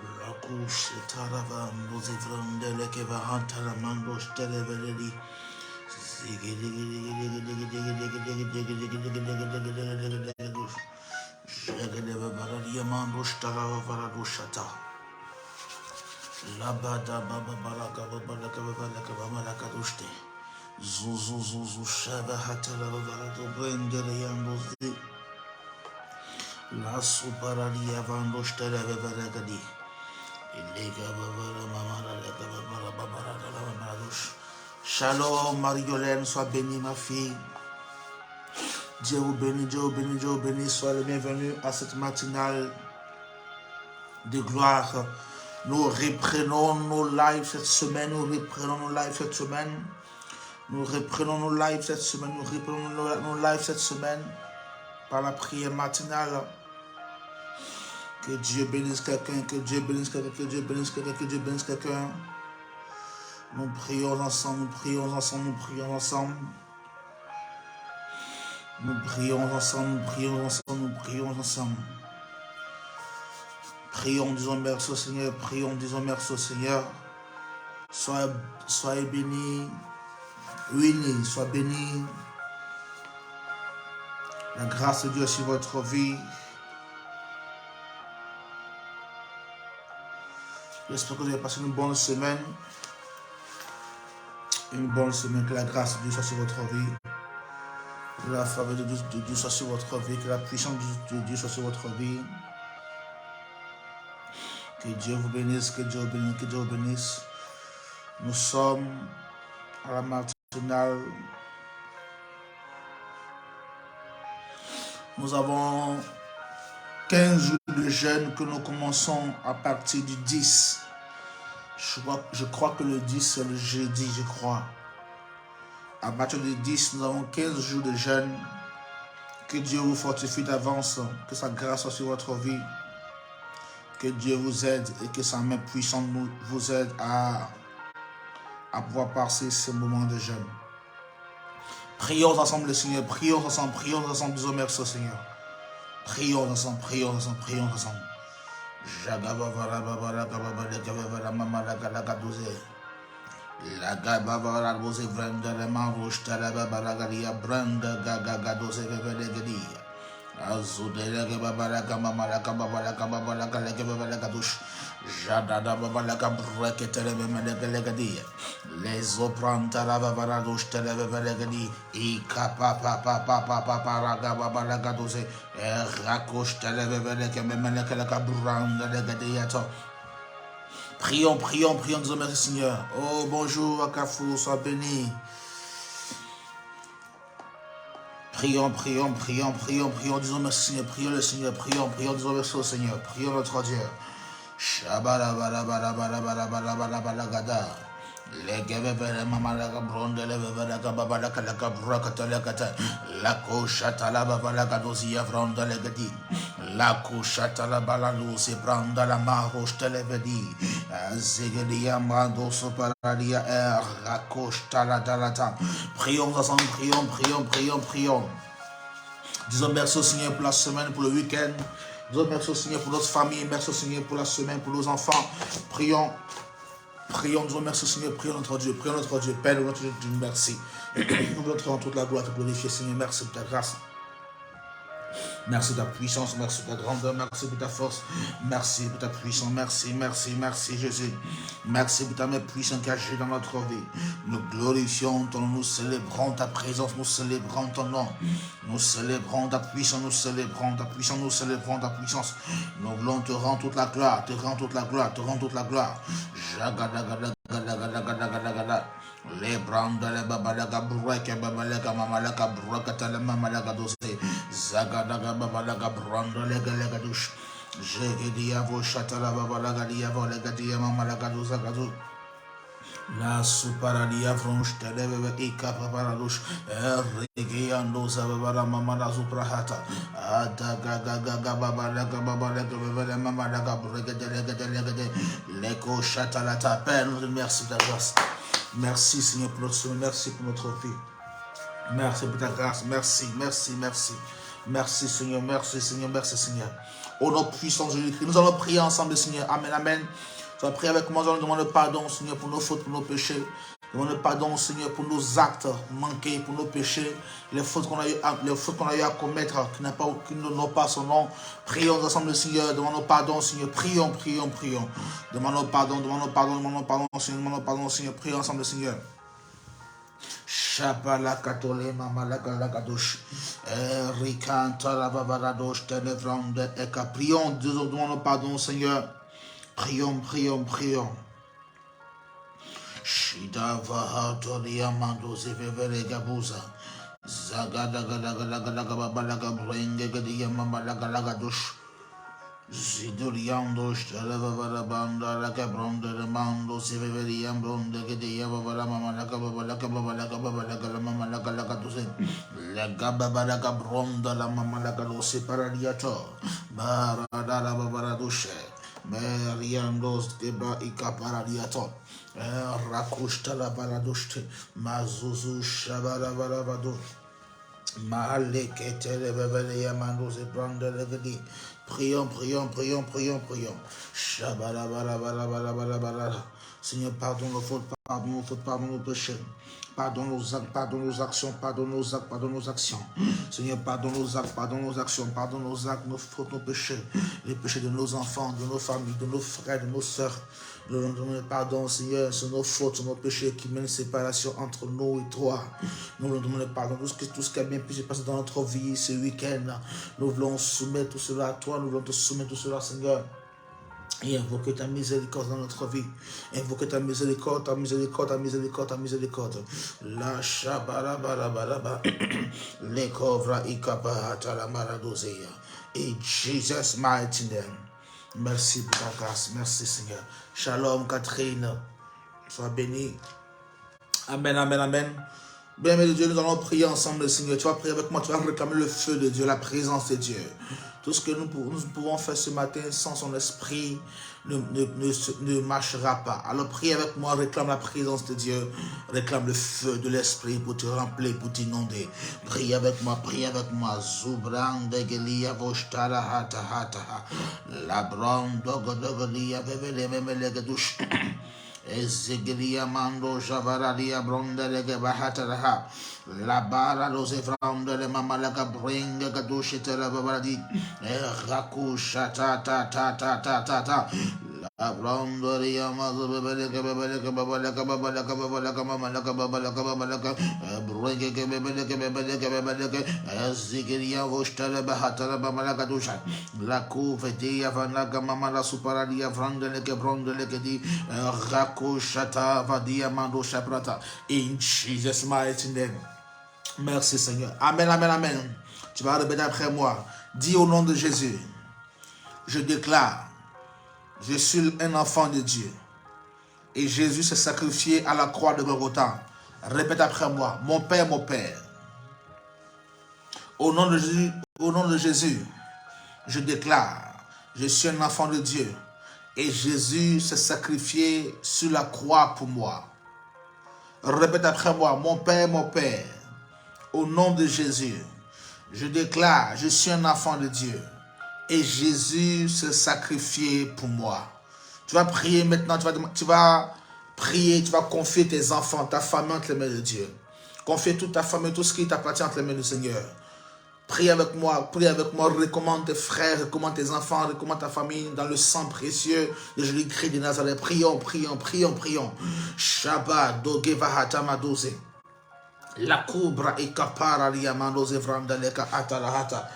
La couche taravando zivrandele che va hantaramando sterevelli. La bada baba baraka babalaka babalaka bamalaka dushte. Zuzu zuzu shaba hatala babalaka brendele yandozi. La suparalia vando stere babalaka di. Shalom, Marie-Yolène, sois bénie, ma fille. Dieu vous bénit, Dieu vous bénit, Dieu vous bénit. Sois le bienvenu à cette matinale de gloire. Nous reprenons nos lives cette semaine. Nous reprenons nos lives cette semaine. Nous reprenons nos lives cette semaine. Nous reprenons nos lives cette semaine par la prière matinale. Que Dieu bénisse quelqu'un, que Dieu bénisse quelqu'un, que Dieu bénisse quelqu'un, que Dieu bénisse quelqu'un. Nous prions ensemble, nous prions ensemble, nous prions ensemble. Nous prions ensemble, nous prions ensemble, nous prions ensemble. Prions, disons merci au Seigneur, prions, disons merci au Seigneur. Soyez bénis, unis, soyez bénis. La grâce de Dieu sur votre vie. J'espère que vous avez passé une bonne semaine. Une bonne semaine, que la grâce de Dieu soit sur votre vie. Que la faveur de Dieu soit sur votre vie. Que la puissance de Dieu soit sur votre vie. Que Dieu vous bénisse, que Dieu vous bénisse, que Dieu vous bénisse. Nous sommes à la matinale. Nous avons 15 jours de jeûne que nous commençons à partir du 10. Je crois que le 10 c'est le jeudi, je crois. À partir du 10, nous avons 15 jours de jeûne. Que Dieu vous fortifie d'avance, que sa grâce soit sur votre vie. Que Dieu vous aide et que sa main puissante vous aide à pouvoir passer ce moment de jeûne. Prions ensemble le Seigneur, prions ensemble, disons merci au Seigneur. Prions ensemble, prions ensemble, prions ensemble. La gabavara rose vranda le manroche talaba baragaria branda gaga doze vevelegedi. Azudele babalaka mamalaka babalaka babalaka leke babalaka douche. Jadada babalaka breke telebe melegedi. Les opranta la babara douche telebe velegedi. Ika papa papa papa paraga babalaka doze. Rakoche telebe veleke memeleke leka branda legedi yato. Prions, prions, prions, disons merci Seigneur. Oh, bonjour à Carrefour, sois béni. Prions, prions, prions, prions, prions, disons merci Seigneur, prions le Seigneur, prions, prions, disons merci au Seigneur, prions notre Dieu. Shabarabarabarabarabarabarabarabara. Legevevere mamalaga brondele veverega babalaka laka brakata lekata. Lako shatala babalaka dozia vrondele gedi. Lako shatala balalu se branda la marosh televedi. Zegedia mando soparadia rako shtala dalata. Prions ensemble, prions, prions, prions, prions. Disons merci au Seigneur pour la semaine, pour le week-end. Disons merci au Seigneur pour notre famille, merci au Seigneur pour la semaine, pour nos enfants. Prions. Prions, disons merci au Seigneur, prions notre Dieu, Père, notre Dieu, merci. Nous voulons te rendre toute la gloire, te glorifier, Seigneur, merci pour ta grâce. Merci pour ta puissance, merci pour ta grandeur, merci pour ta force, merci pour ta puissance, merci, merci, merci Jésus. Merci pour ta main puissante qui agit dans notre vie. Nous glorifions ton nom, nous célébrons ta présence, nous célébrons ton nom. Nous célébrons ta puissance, nous célébrons ta puissance, nous célébrons ta puissance. Nous voulons te rendre toute la gloire, te rendre toute la gloire, te rendre toute la gloire. Les brandes, les babalaga breke, babalaga mamalaga brokata, le mamalaga dose, zagadaga babalaga brande, les galegadouche. J'ai dit à vos chatala babalaga diavo, les gadia mamalaga dosagado. La suparadia franche, televe e caparadouche, regiando sabara mamala suprahata, adagaga babalaga babalaga bebele mamalaga breke, l'écho chatalata, Père, merci de ta grâce. Merci Seigneur pour notre semaine, merci pour notre vie. Merci pour ta grâce, merci, merci, merci. Merci Seigneur, merci Seigneur, merci Seigneur. Au nom puissant de Jésus-Christ, nous allons prier ensemble Seigneur. Amen, amen. Tu vas prier avec moi, nous allons demander pardon Seigneur pour nos fautes, pour nos péchés. Demande pardon Seigneur pour nos actes manqués, pour nos péchés, les fautes qu'on a eu à commettre, qui n'ont pas son nom. Prions ensemble Seigneur, demandons pardon Seigneur, prions. Demandons pardon Seigneur, prions ensemble Seigneur. Shabala katole mamala galagadosh, rikanta la babaradosh ténévrande eka. Prions, demandons pardon Seigneur. Prions. Shida vahatoria mando zevevere gabuza. Zagada gada babalaga brenge gadia mamalaga lagadosh. Ziduriando stalava banda la cabronda de mando zevevere ambronde gadia babala mamalaga babalaga la mamalaga lagadoze. La gababalaga bronda la mamalaga lo separadiato. Barada la babaradoshe. Meriandos geba ikaparadiato. Rakushta la baradoshte. Mazuzu shabarabado. Mahale ketele bebele yamando ze brande legedi. Prions. Shabarabarabarabarabarabara. Seigneur, pardonne nos fautes, pardonne nos péchés. Pardonne nos actes, pardonne nos actions, pardonne nos actions. Seigneur, pardonne nos actes, pardonne nos actions, pardonne nos actes, nos fautes, nos péchés. Les péchés de nos enfants, de nos familles, de nos frères, de nos sœurs. Nous nous demandons pardon, Seigneur, sur nos fautes, sur nos péchés qui mènent séparation entre nous et toi. Nous nous demandons pardon, tout ce qui a bien pu se passer dans notre vie ce week-end. Nous voulons soumettre tout cela à toi, nous voulons te soumettre tout cela, Seigneur. Et invoquer ta miséricorde dans notre vie. Invoquer ta miséricorde. La shabarabaraba. Le kovra ikapahata la maradoseya. In Jesus' mighty name. Merci pour ta grâce. Merci Seigneur. Shalom Catherine. Sois bénie. Amen. Bien-aimé de Dieu, nous allons prier ensemble, Seigneur. Tu vas prier avec moi, tu vas réclamer le feu de Dieu, la présence de Dieu. Tout ce que nous pouvons faire ce matin sans son esprit ne marchera pas. Alors prie avec moi, réclame la présence de Dieu, réclame le feu de l'esprit pour te remplir, pour t'inonder. Prie avec moi. Zubrande gelia vostara hata. La brando godogolia bebele memele gadush. Ezegilia mando javaralia bronda lega bahataraha. La bara los efraunde le mamalaga bringa gadushita la babaradi. Rakusha ta. La brondoria mazo bebeleka babalaka bebeleka Ezegilia vostala bahatara bamalaka dusha. La couvedia vanaga mamala suparadia vranda lega bronda lega di Rakushata vadia mando shabrata. In Jesus' mighty name. Merci Seigneur. Amen. Tu vas répéter après moi. Dis au nom de Jésus. Je déclare. Je suis un enfant de Dieu. Et Jésus s'est sacrifié à la croix de Golgotha. Répète après moi. Mon Père. Au nom de Jésus, je déclare. Je suis un enfant de Dieu. Et Jésus s'est sacrifié sur la croix pour moi. Répète après moi. Mon Père. Au nom de Jésus, je déclare. Je suis un enfant de Dieu. Et Jésus s'est sacrifié pour moi. Tu vas prier maintenant, tu vas confier tes enfants, ta famille entre les mains de Dieu. Confier toute ta famille, tout ce qui t'appartient entre les mains du Seigneur. Prie avec moi, recommande tes frères, recommande tes enfants, recommande ta famille dans le sang précieux de Jésus-Christ de Nazareth. Prions. Shabbat, dogevahata madose. La cobra e capara riamando zevranda leka atalahata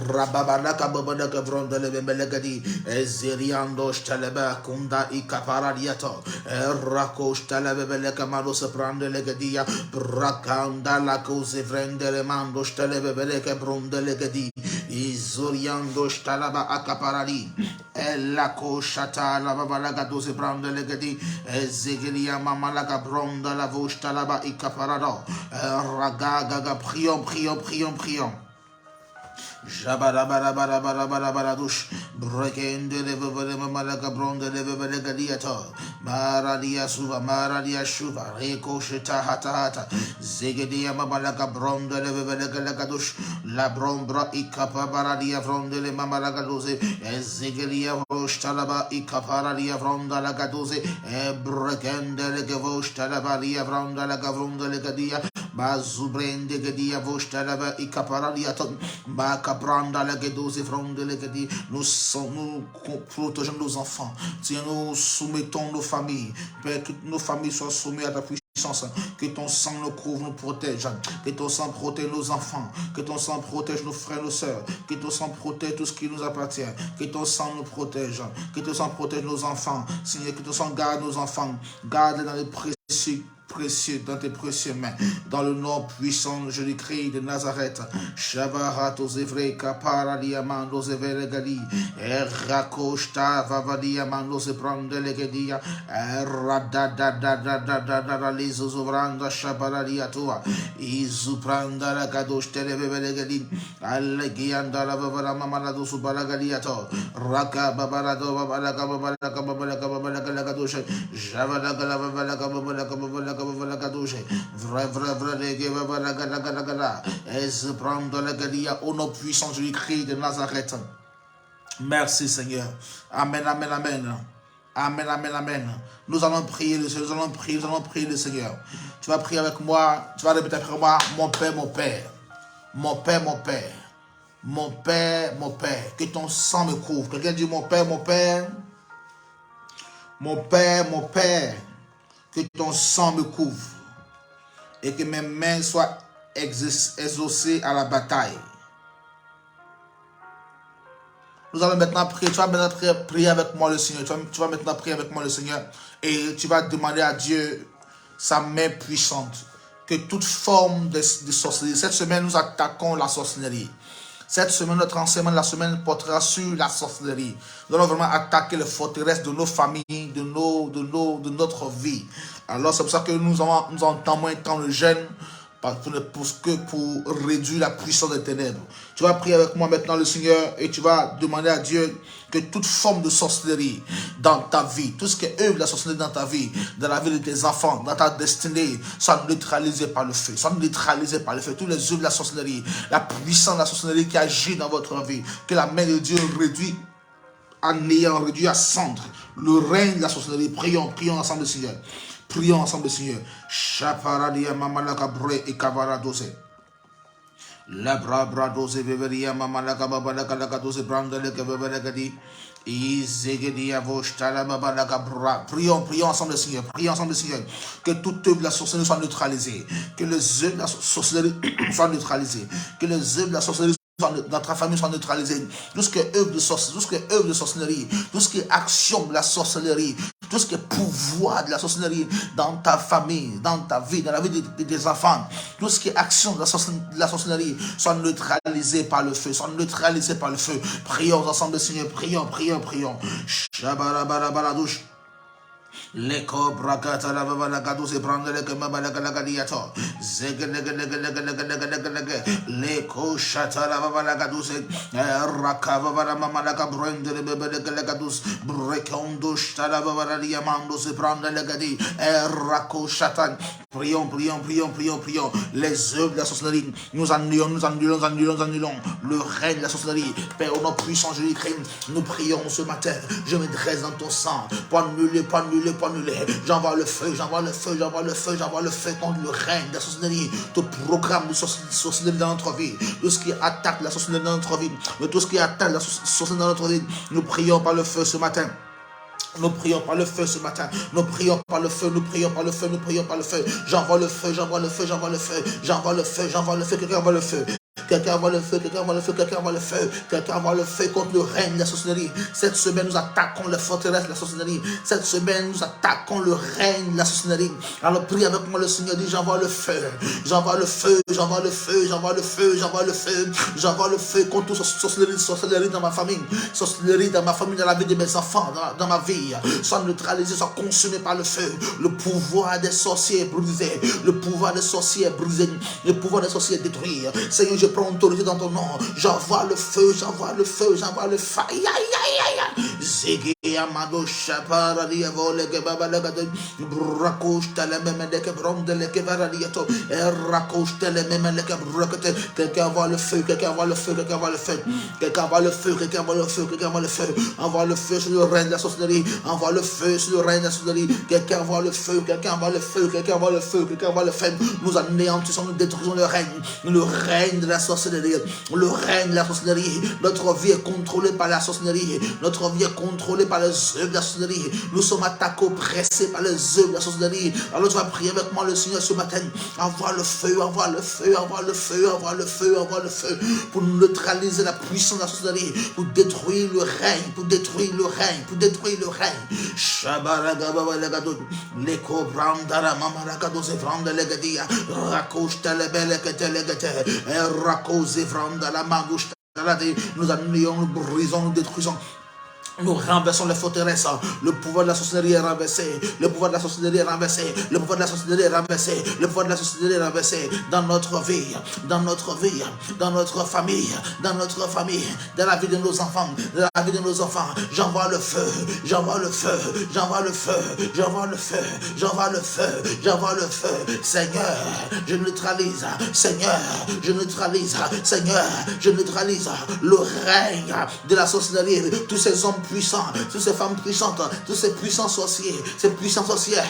rababalaka babalaka vranda lebemelegadi ezeriando staleba kunda e capara riato rako stalebeleka mando seprande legadia brakanda la cose vrende le mando stalebeleka bronde legadi izoriando stalaba acaparali la coshata la babalaga doze branda legadi ezegelia mamalaga bronda la vosta laba e caparado Ragaga, prions. Jabarabarabarabarabaradouche, Brekende levele mamalaga bronde levele gadiata. Maradia suva, maradia shuva, reko sheta hata hata. Zegedia mamalaga bronde levele galagadush. La brombra ikapa baradia fronde le mamalaga doze. Zegelia voshtalaba ikaparadia fronda la gadoze. Brekende le gavoshtalaba fronda la gavronda le gadia. Bazubrende gedia voshtalaba ikaparadia ton. Bakapranda la gadoze fronde le gadi. Nous protégeons nos enfants. Seigneur, nous soumettons nos familles. Père, que nos familles soient soumises à ta puissance. Que ton sang nous couvre, nous protège. Que ton sang protège nos enfants. Que ton sang protège nos frères, nos sœurs. Que ton sang protège tout ce qui nous appartient. Que ton sang nous protège. Que ton sang protège nos enfants. Seigneur, que ton sang garde nos enfants. Garde dans les précieux, dans tes précieuses mains, dans le nom puissant de Jésus-Christ de Nazareth. Shabarat aux Evrei, Kapara diamando Zeveregali, Erakoshta Vavadiamando Zeprande Legedia, Radadadadadadadada, Lizovranda Shabaradiatua, Izupranda la Kadosh Televelegadi, Allegianda la Vavara Mamalado Subalagadiato, Raka Babarado Babalaka Babalaka Babalaka Babalaka Lagadosh, Javalaga Babalaka vrai, prendre la galia au nom puissant de Jésus-Christ de Nazareth. Merci Seigneur. Amen, amen, amen. Amen, amen, amen. Nous allons prier le Seigneur, nous allons prier le Seigneur. Tu vas prier avec moi, tu vas répéter après moi, mon Père, mon Père. Mon Père, mon Père. Mon Père, mon Père. Que ton sang me couvre. Quelqu'un dit mon Père, mon Père. Mon Père, mon Père. Que ton sang me couvre et que mes mains soient exaucées à la bataille. Nous allons maintenant prier. Tu vas maintenant prier avec moi le Seigneur. Tu vas maintenant prier avec moi le Seigneur et tu vas demander à Dieu sa main puissante. Que toute forme de sorcellerie. Cette semaine, nous attaquons la sorcellerie. Cette semaine, notre enseignement de la semaine portera sur la sorcellerie. Nous allons vraiment attaquer les forteresses de nos familles, de notre vie. Alors, c'est pour ça que nous entamons un temps de jeûne pour réduire la puissance des ténèbres. Tu vas prier avec moi maintenant le Seigneur et tu vas demander à Dieu que toute forme de sorcellerie dans ta vie, tout ce qui est œuvre de la sorcellerie dans ta vie, dans la vie de tes enfants, dans ta destinée, soit neutralisé par le feu, soit neutralisé par le feu. Tous les œuvres de la sorcellerie, la puissance de la sorcellerie qui agit dans votre vie, que la main de Dieu réduit à néant, réduit à cendre le règne de la sorcellerie. Prions ensemble le Seigneur. Prions ensemble, Seigneur. Chaparadia mamalaka bre et kavara dose. La bra dose veveria mamalaka babalaka la dose brandele que vevelega di. Izegedia vostala babalaka bra. Prions ensemble, Seigneur. Prions ensemble, Seigneur. Que toute œuvre de la sorcellerie soit neutralisée. Que les œuvres de la sorcellerie soient neutralisées. Que les œuvres de la sorcellerie dans ta famille soit neutralisée. Tout ce qui est œuvre de sorcellerie, tout ce qui est action de la sorcellerie, tout ce qui est pouvoir de la sorcellerie dans ta famille, dans ta vie, dans la vie de tes enfants, tout ce qui est action de la sorcellerie soit neutralisé par le feu, Prions ensemble, Seigneur, prions. Shabarabarabaradouche. Les cobra cata la baba la gado se prendre le kemaba la galagadiato. Les cochata la baba la gado se rakava la mama la cabrende le bebe de galagadus. Brekondo stala baba la diamando se prendre le gadi. Rako chatan. Prions. Les œuvres de la sorcellerie, nous annulons. Le règne de la sorcellerie. Père, au nom puissant Jésus-Christ, nous prions ce matin. Je me dresse dans ton sang pour annuler. J'envoie le feu contre le règne de la sorcellerie. Tout programme de sorcellerie dans notre vie. Tout ce qui attaque la sorcellerie dans notre vie. Nous prions par le feu ce matin. Nous prions par le feu. J'envoie le feu. Quelqu'un envoie le feu. Quelqu'un envoie le feu contre le règne de la sorcellerie. Cette semaine, nous attaquons les forteresses de la sorcellerie. Cette semaine, nous attaquons le règne de la sorcellerie. Alors, prie avec moi, le Seigneur dit, j'envoie le feu contre toute sorcellerie dans ma famille. Sorcellerie dans ma famille, dans la vie de mes enfants, dans ma vie. Soit neutralisé, soit consumé par le feu. Le pouvoir des sorciers brisé. Le pouvoir des sorciers détruit. Seigneur, je prends autorité dans ton nom. J'envoie le feu, j'envoie le feu, j'envoie le feu. Aïe, aïe, aïe, Ziggy Amado Shapara Diavole Gebabalagadon, Bracoche Telemeke Brondeleke Varadiato, Eracoche Telemeke Brocate, quelqu'un voit le feu, quelqu'un voit le feu, quelqu'un voit le feu, quelqu'un voit le feu, quelqu'un voit le feu, quelqu'un voit le feu, envoie le feu sur le règne de la sorcellerie, envoie le feu sur le règne de la sorcellerie, quelqu'un voit le feu, quelqu'un voit le feu, quelqu'un voit le feu, quelqu'un voit le feu, nous anéantissons, nous détruisons le règne de la sorcellerie, le règne de la sorcellerie, notre vie est contrôlée par la sorcellerie, notre vie est contrôlée par les œuvres de la sorcellerie, nous sommes attaqués, pressés par les œuvres de la sorcellerie. Alors tu vas prier avec moi le Seigneur ce matin, envoie le feu, envoie le feu, envoie le feu, envoie le feu, envoie le feu, pour neutraliser la puissance de la sorcellerie, pour détruire le règne, pour détruire le règne, pour détruire le règne. Shabaragabalagadon, Leko Brandara Mamaragado Zevranda Legadia, Rakosh Telebeleke Telegate, Rakos Zevranda la Magouche. Nous annulons, nous brisons, nous détruisons. Nous renversons les forteresses. Le pouvoir de la sorcellerie est renversé. Le pouvoir de la sorcellerie est renversé. Le pouvoir de la sorcellerie est renversé. Le pouvoir de la sorcellerie est renversé dans notre vie, dans notre vie, dans notre famille, dans notre famille, dans la vie de nos enfants, dans la vie de nos enfants. J'envoie le feu, j'envoie le feu, j'envoie le feu, j'envoie le feu, j'envoie le feu, j'envoie le feu. Seigneur, je neutralise. Seigneur, je neutralise. Seigneur, je neutralise le règne de la sorcellerie. Tous ces hommes puissants, toutes ces femmes puissantes, tous ces puissants sorciers, ces puissants sorcières,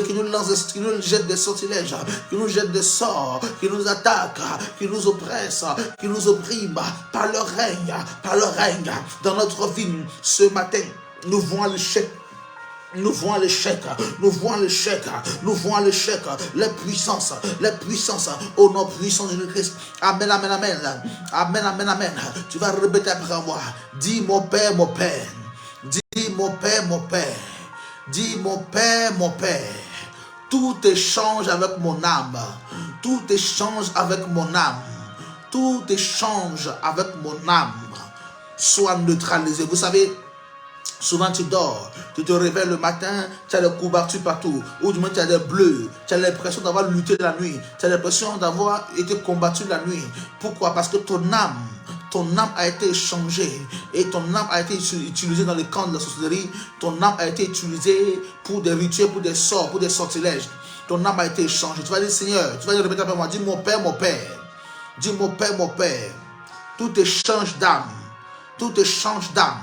qui nous lancent, qui nous jettent des sortilèges, qui nous jettent des sorts, qui nous attaquent, qui nous oppressent, qui nous oppriment par leur règne dans notre vie. Ce matin, nous voyons l'échec. Nous voyons l'échec, nous voyons l'échec, nous voyons l'échec, les puissances, au nom puissant de Jésus-Christ. Amen, amen, amen, amen, amen, amen. Tu vas répéter après moi. Dis mon Père, mon Père. Dis mon Père, mon Père. Dis mon Père, mon Père. Tout échange avec mon âme. Tout échange avec mon âme. Tout échange avec mon âme. Soit neutralisé. Vous savez, souvent tu dors, tu te réveilles le matin, tu as des couvertures partout, ou du moins tu as des bleus, tu as l'impression d'avoir lutté la nuit, tu as l'impression d'avoir été combattu la nuit. Pourquoi? Parce que ton âme a été échangée et ton âme a été utilisée dans le camp de la sorcellerie, ton âme a été utilisée pour des rituels, pour des sorts, pour des sortilèges. Ton âme a été échangée. Tu vas dire Seigneur, tu vas dire répéter après moi, dis mon Père, mon Père. Dis mon Père, mon Père. Tout échange d'âme, tout échange d'âme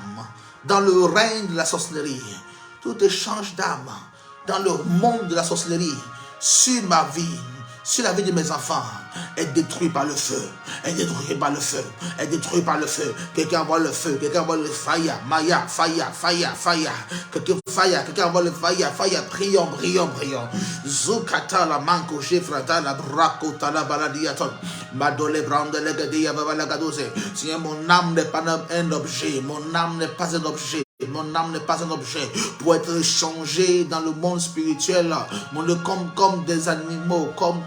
dans le règne de la sorcellerie, tout échange d'âme dans le monde de la sorcellerie, sur ma vie, sur la vie de mes enfants, est détruit par le feu, est détruit par le feu, est détruit par le feu. Quelqu'un voit le feu, quelqu'un voit le fire, maya, fire, fire, fire, quelqu'un voit le fire, fire, prions, prions, prions. Zukata la manko, jefrata la braco, la baladiaton, madole brande legadia, babalagadose. Seigneur, mon âme n'est pas un objet, mon âme n'est pas un objet. Mon âme n'est pas un objet pour être échangé dans le monde spirituel, comme des animaux, comme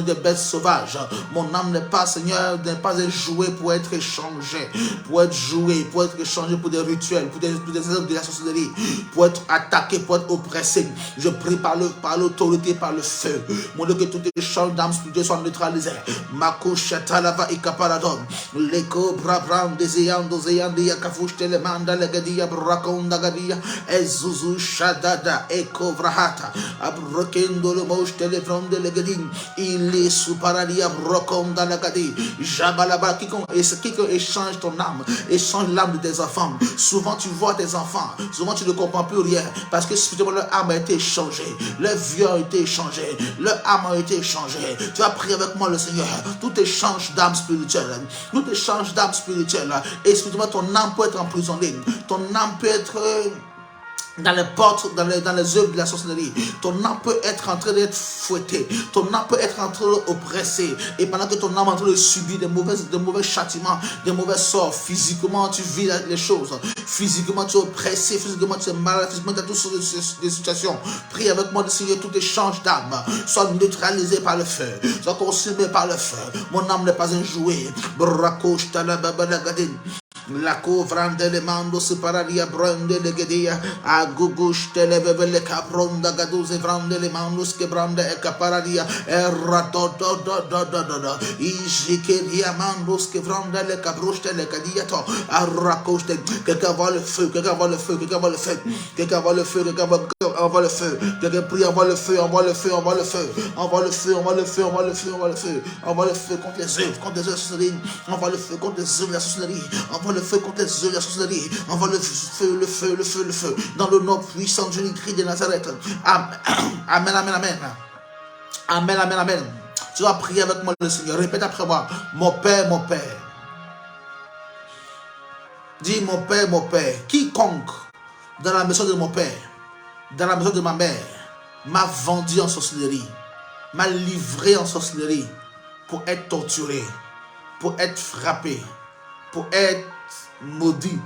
des bêtes sauvages. Mon âme n'est pas, Seigneur, n'est pas un jouet pour être échangé, pour être joué, pour être échangé pour des rituels, pour des œuvres de la sorcellerie, pour être attaqué, pour être oppressé. Je prie par l'autorité, par le feu. Mon Dieu, que tout échange d'âme spirituelle soit neutralisé. Mako shatalava ikaparadon, leko brabram deseyando zeyandi yakafouche teleman. Legadia braconda gadia ezuzu shadada ekovrahata abrokendo le moche téléphone de legadin il est sous paradia broconda lagadi jabalaba quiconque échange ton âme, échange l'âme de tes enfants. Souvent tu vois tes enfants, souvent tu ne comprends plus rien parce que spirituellement leur âme a été échangée, leur vie a été échangée, leur âme a été échangée. Tu vas prier avec moi le Seigneur. Tout échange d'âme spirituelle, tout échange d'âme spirituelle et spirituellement ton âme peut être emprisonnée. Ton âme peut être dans les portes, dans les œuvres de la sorcellerie. Ton âme peut être en train d'être fouettée. Ton âme peut être en train d'oppresser. Et pendant que ton âme est en train de subir de mauvais châtiments, de mauvais sorts, physiquement tu vis les choses. Physiquement tu es oppressé, physiquement tu es malade, physiquement tu as toutes sortes de situations. Prie avec moi de Seigneur, tout échange d'âme soit neutralisé par le feu, soit consumé par le feu. Mon âme n'est pas un jouet. La covrande le mando separaria brande le gedia a gugush televeve le capronda gaduze vrande le mandus che brande e capararia errato do isikeria mandus che vrande le cabruste le gadiato arracoste quelqu'un voit le feu, quelqu'un voit le feu, quelqu'un voit le feu, quelqu'un voit le feu, quelqu'un voit le feu, quelqu'un prie, envoie le feu, envoie le feu, envoie le feu, envoie le feu, envoie le feu, envoie le feu, envoie le feu, envoie le feu contre les œuvres, contre les œuvres de la sorcellerie, envoie le feu contre les œuvres de la sorcellerie, envoie le feu contre les œuvres de la sorcellerie, envoie le feu, le feu, le feu, le feu, dans le nom puissant de Jésus-Christ de Nazareth. Amen, amen, amen. Amen, amen, amen. Tu vas prier avec moi le Seigneur. Répète après moi. Mon Père, mon Père. Dis mon Père, quiconque dans la maison de mon Père, dans la maison de ma mère, m'a vendu en sorcellerie, m'a livré en sorcellerie pour être torturé, pour être frappé, pour être maudit.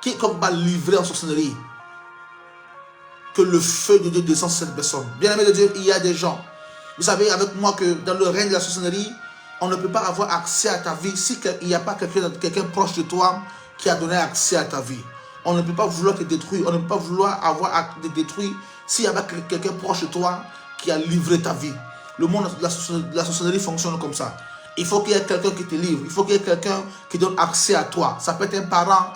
Quiconque m'a livré en sorcellerie, que le feu de Dieu descende sur cette personne. Bien-aimé de Dieu, il y a des gens. Vous savez avec moi que dans le règne de la sorcellerie, on ne peut pas avoir accès à ta vie si il n'y a pas quelqu'un proche de toi qui a donné accès à ta vie. On ne peut pas vouloir te détruire, on ne peut pas vouloir avoir à te détruire s'il y a quelqu'un proche de toi qui a livré ta vie. Le monde de la sorcellerie fonctionne comme ça. Il faut qu'il y ait quelqu'un qui te livre, il faut qu'il y ait quelqu'un qui donne accès à toi. Ça peut être un parent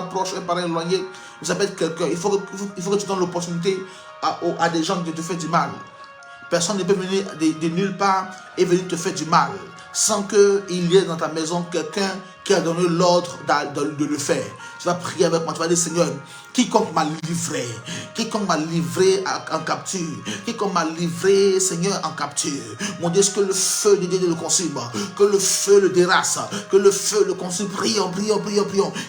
proche, un parent éloigné, ça peut être quelqu'un. Il faut que tu donnes l'opportunité à des gens de te faire du mal. Personne ne peut venir de nulle part et venir te faire du mal sans qu'il y ait dans ta maison quelqu'un qui a donné l'ordre de le faire. Tu vas prier avec moi, tu vas dire Seigneur, quiconque m'a livré en capture, quiconque m'a livré, Seigneur, en capture, mon Dieu, que le feu de Dieu le consume, que le feu le dérace, que le feu le consume. Prions.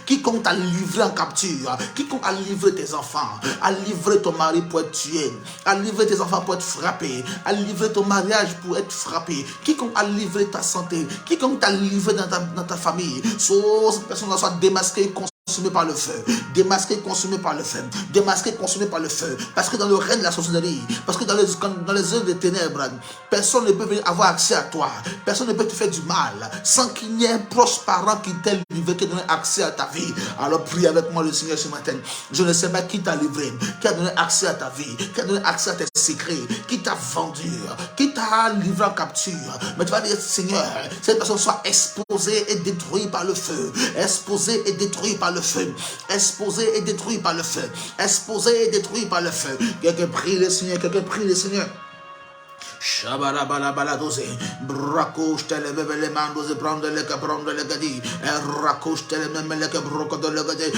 Quiconque t'a livré en capture, quiconque a livré tes enfants, a livré ton mari pour être tué, a livré tes enfants pour être frappés, a livré ton mariage pour être frappé, quiconque a livré ta santé, quiconque t'a livré dans ta famille, cette personne soit démasquée, consumé par le feu, démasqué, consumé par le feu, démasqué, consumé par le feu, parce que dans le règne de la sorcellerie, parce que dans les œuvres des ténèbres, personne ne peut venir avoir accès à toi, personne ne peut te faire du mal, sans qu'il y ait un proche parent qui t'ait livré, qui ait donné accès à ta vie. Alors prie avec moi le Seigneur ce matin. Je ne sais pas qui t'a livré, qui a donné accès à ta vie, qui a donné accès à tes secrets, qui t'a vendu, qui t'a livré en capture, mais tu vas dire Seigneur, cette personne soit exposée et détruite par le feu, exposée et détruite par le feu, exposée et détruite par le feu, exposée et détruite par le feu. Quelqu'un prie le Seigneur, quelqu'un prie le Seigneur. Shabalabalabaladose, Bracoche telebele mandos prendre le caprande le gadi, Racoche telemele que broco de le gadi,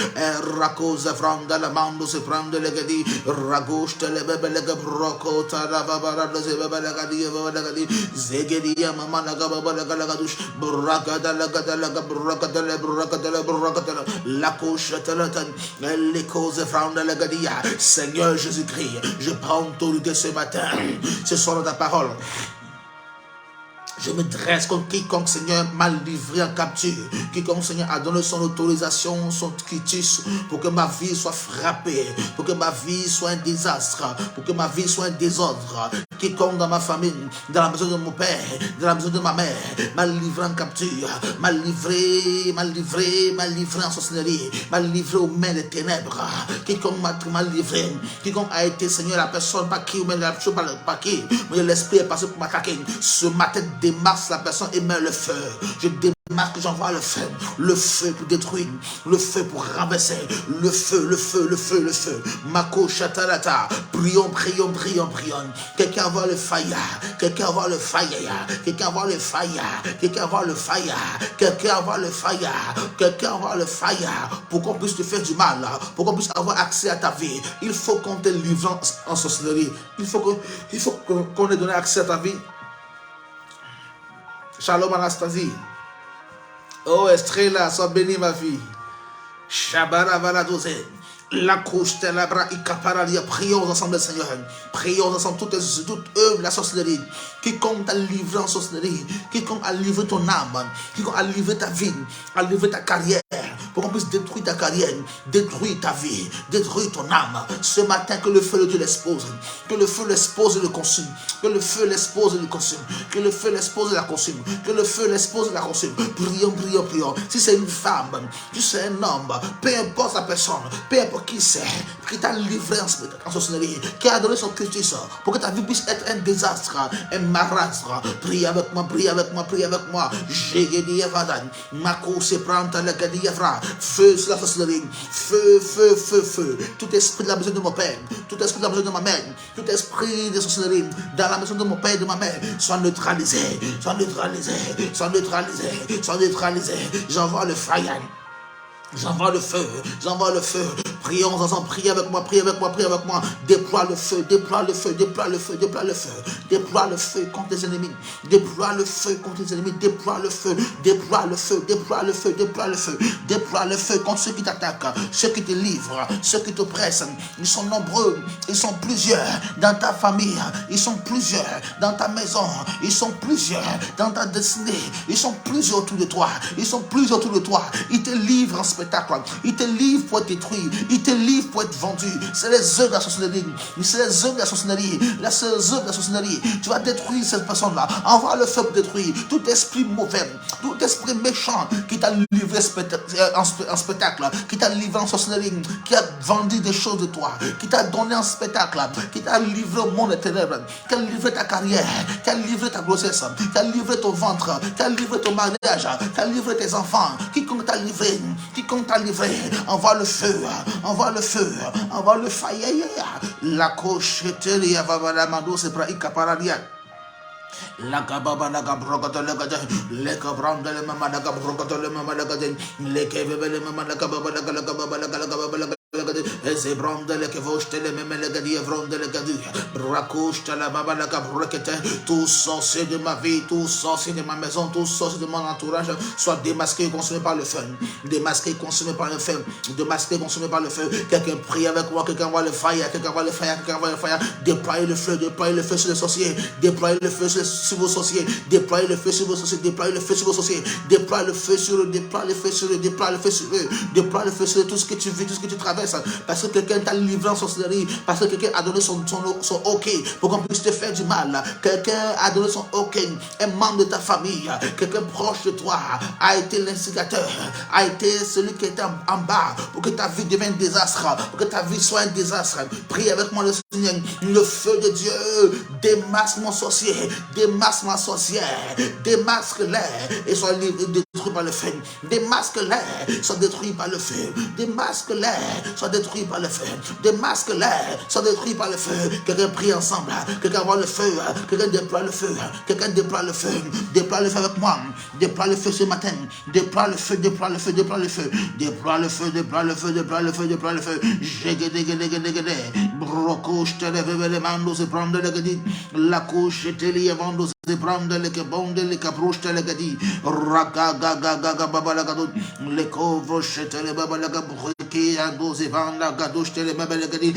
Racose franda la mando se prende le gadi, Ragoche telebele que broco tarababara de bebele gadi, Zegedia mamana gabala galagadouche, Braca de la gada la braca de la coche telatan, les causes franda le gadia. Seigneur Jésus-Christ, je prends autorité ce matin, ce soir dans ta parole. Je me dresse contre quiconque, Seigneur, m'a livré en capture. Quiconque, Seigneur, a donné son autorisation, son quitus, pour que ma vie soit frappée, pour que ma vie soit un désastre, pour que ma vie soit un désordre. Quiconque dans ma famille, dans la maison de mon père, dans la maison de ma mère, m'a livré en capture, m'a livré en sorcellerie, m'a livré aux mains des ténèbres. Quiconque m'a livré, quiconque a été, Seigneur, la personne par qui, ou même la chose par qui, mais l'esprit est passé pour m'attaquer. Ce matin, démarque la personne et met le feu. Je démarque, j'envoie le feu pour détruire, le feu pour renverser, le feu. Mako chatalata, prions. Quelqu'un voit le fire, quelqu'un voit le fire, quelqu'un voit le fire, quelqu'un voit le fire, quelqu'un voit le fire, quelqu'un voit le fire, pour qu'on puisse te faire du mal, pour qu'on puisse avoir accès à ta vie. Il faut qu'on te livre en sorcellerie. Il faut qu'on ait donné accès à ta vie. Shalom Anastasie. Oh Estrella, sois bénie ma fille. Shabara Valadose. La couche de la bras ikaparalia. Prions ensemble, Seigneur. Prions ensemble toutes œuvres de la sorcellerie. Quiconque t'a livré en sorcellerie, quiconque a livré ton âme, quiconque a livré ta vie, a livré ta carrière, pour qu'on puisse détruire ta carrière, détruire ta vie, détruire ton âme. Ce matin, que le feu de Dieu l'expose, que le feu l'expose et le consume, que le feu l'expose et le consume, que le feu l'expose et la consume, que le feu l'expose et la consume. Prions, prions, prions. Si c'est une femme, si c'est un homme, peu importe la personne, peu importe qui c'est, qui t'a livré en sorcellerie, qui a donné son Christus pour que ta vie puisse être un désastre, un marasme. Prie avec moi, prie avec moi, prie avec moi. J'ai dit Mako se prend la gadiavra. Feu sur la sorcellerie, feu, feu, feu, feu. Tout esprit de la maison de mon père, tout esprit de la maison de ma mère, tout esprit de sorcellerie dans la maison de mon père et de ma mère, soit neutralisé, soit neutralisé, soit neutralisé, soit neutralisé. J'envoie le fire. J'envoie le feu, j'envoie le feu. Prions ensemble, priez avec moi, priez avec moi, priez avec moi. Déploie le feu, déploie le feu, déploie le feu, déploie le feu. Déploie le feu contre les ennemis. Déploie le feu contre les ennemis. Déploie le feu, déploie le feu, déploie le feu, déploie le feu. Déploie le feu contre ceux qui t'attaquent, ceux qui te livrent, ceux qui te pressent. Ils sont nombreux, ils sont plusieurs dans ta famille, ils sont plusieurs dans ta maison, ils sont plusieurs dans ta destinée, ils sont plusieurs autour de toi, ils sont plusieurs autour de toi. Ils te livrent en spectacle, il te livre pour être détruit, il te livre pour être vendu. C'est les œuvres de la sorcellerie, c'est les œuvres de la sorcellerie, les œuvres de la sorcellerie. Tu vas détruire cette personne-là, envoie le feu pour détruire tout esprit mauvais, tout esprit méchant qui t'a livré en spectacle, qui t'a livré en sorcellerie, qui a vendu des choses de toi, qui t'a donné en spectacle, qui t'a livré au monde des ténèbres, qui a livré ta carrière, qui a livré ta grossesse, qui a livré ton ventre, qui a livré ton mariage, qui a livré tes enfants, quiconque t'a livré, quiconque t'a livré, envoie le feu, envoie le feu, envoie le feu. La cocheterie va la mando se pra ikaparadia. La kababa la kabrokoto le gade, le kabrande le mama la kabrokoto le mama la gade, le kebebe le mama la kababa la kababa la kababa la et brande le kevoste le meme le gadi vrande le gadi bracoche la baba la cabrokete. Tout sorcier de ma vie, tout sorcier de ma maison, tout sorcier de mon entourage soit démasqué et consumé par le feu, démasqué et consumé par le feu, démasqué et consumé par le feu. Quelqu'un prie avec moi, quelqu'un voit le fire, quelqu'un voit le fire, quelqu'un voit le fire. Déployez le feu sur les sorciers, déployez le feu sur vos sorciers, déployez le feu sur vos sorciers, déployez le feu sur vos sorciers, déploie le feu sur eux, déploie le feu sur eux, déploie le feu sur eux, déploie le feu sur tout ce que tu vis, tout ce que tu traverses. Parce que quelqu'un t'a livré en sorcellerie, parce que quelqu'un a donné son OK pour qu'on puisse te faire du mal. Quelqu'un a donné son OK, un membre de ta famille, quelqu'un proche de toi a été l'instigateur, a été celui qui était en bas pour que ta vie devienne un désastre, pour que ta vie soit un désastre. Prie avec moi le Seigneur. Le feu de Dieu démasque mon sorcier, démasque ma sorcière, démasque-les et soit détruit par le feu. Démasque-les, soit détruit par le feu. Démasque-les, soit détruit par le feu. Démasque-les, soit détruit par le feu. Quelqu'un prie ensemble, quelqu'un voit le feu, quelqu'un déploie le feu, quelqu'un déploie le feu. Déploie le feu avec moi, déploie le feu ce matin, déploie le feu, déploie le feu, déploie le feu, déploie le feu, déploie le feu, déploie le feu, déploie le feu. Brocouche, les mando se prendre le gadi, la couche, les mando se prendre le cabonde, les cabrouches, les gadi, raka gaga gaga baba la gado, les couvres, les baba la gabru. Qui a dosé vanda gadouche les meubles gadi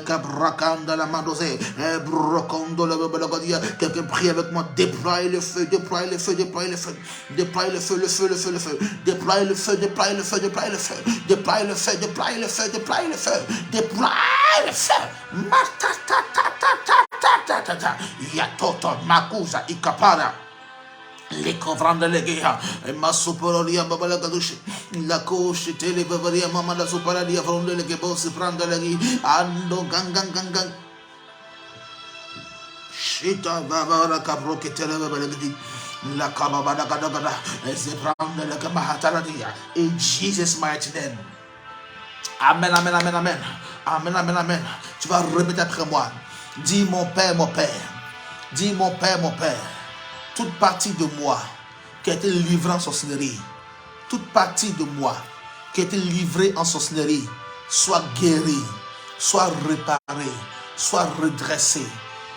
cabracanda la mandose brocondo la balagodia. Quelqu'un prie avec moi, déploie le feu, déploie le feu, déploie le feu, déploie le feu, le feu, le feu, le feu, déploie le feu, déploie le feu, déploie le feu, déploie le feu, déploie le feu, déploie le feu, déploie le feu. Matata yatoto makuza ikapara. Les covrande les guerres, et ma supororia babala gadouche, la couche, télé bavaria, maman la suparadia, fronde les gabos, se prendre la guerre, ando gang. Shita babara cabro que télé babala gadi, la cababada gadagada, et se prendre la cabahataradia, in Jesus' mighty name. Amen, amen, amen, amen, amen, amen, amen. Tu vas répéter après moi. Dis mon Père, dis mon Père, toute partie de moi qui a été livrée en sorcellerie, toute partie de moi qui a été livrée en sorcellerie, soit guérie, soit réparée, soit redressée,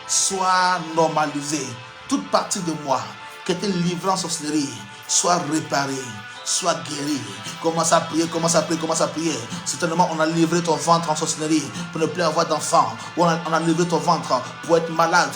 soit normalisée. Toute partie de moi qui a été livrée en sorcellerie, soit réparée, sois guéri. Commence à prier, commence à prier, commence à prier. Certainement, on a livré ton ventre en sorcellerie pour ne plus avoir d'enfant. On a livré ton ventre pour être malade.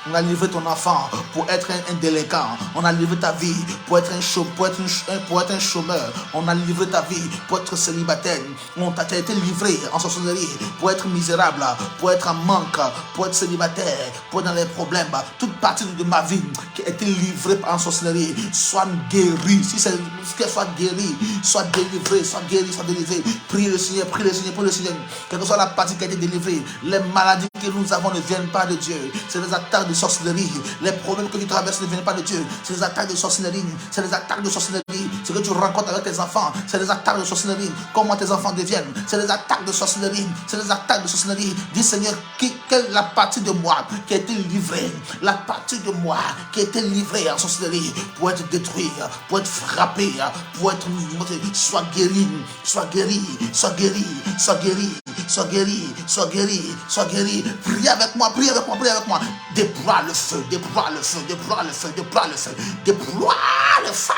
On a livré ton enfant pour être un délinquant. On a livré ta vie pour être un chômeur. On a livré ta vie pour être célibataire. On t'a été livré en sorcellerie pour être misérable, pour être en manque, pour être célibataire, pour être dans les problèmes. Toute partie de ma vie qui a été livrée en sorcellerie, sois guéri. Si c'est qu'elle soit guérie, soit délivrée, soit guérie, soit délivrée. Prie le Seigneur, prie le Seigneur, prie le Seigneur. Quelle que soit la partie qui a été délivrée, les maladies que nous avons ne viennent pas de Dieu. C'est des attaques de sorcellerie. Les problèmes que tu traverses ne viennent pas de Dieu. C'est des attaques de sorcellerie. C'est des attaques de sorcellerie. Ce que tu rencontres avec tes enfants, c'est des attaques de sorcellerie. Comment tes enfants deviennent, c'est des attaques de sorcellerie. C'est des attaques de sorcellerie. Dis Seigneur, quelle est la partie de moi qui a été livrée, la partie de moi qui a été livrée en sorcellerie pour être détruite, pour être frappée, pour être soit guéri, soit guéri, soit guéri, soit guéri, soit guéri, soit guéri, soit guéri. Prie avec moi, prie avec moi, prie avec moi. Déploie le feu, déploie le feu, déploie le feu, déploie le feu, déploie le fire.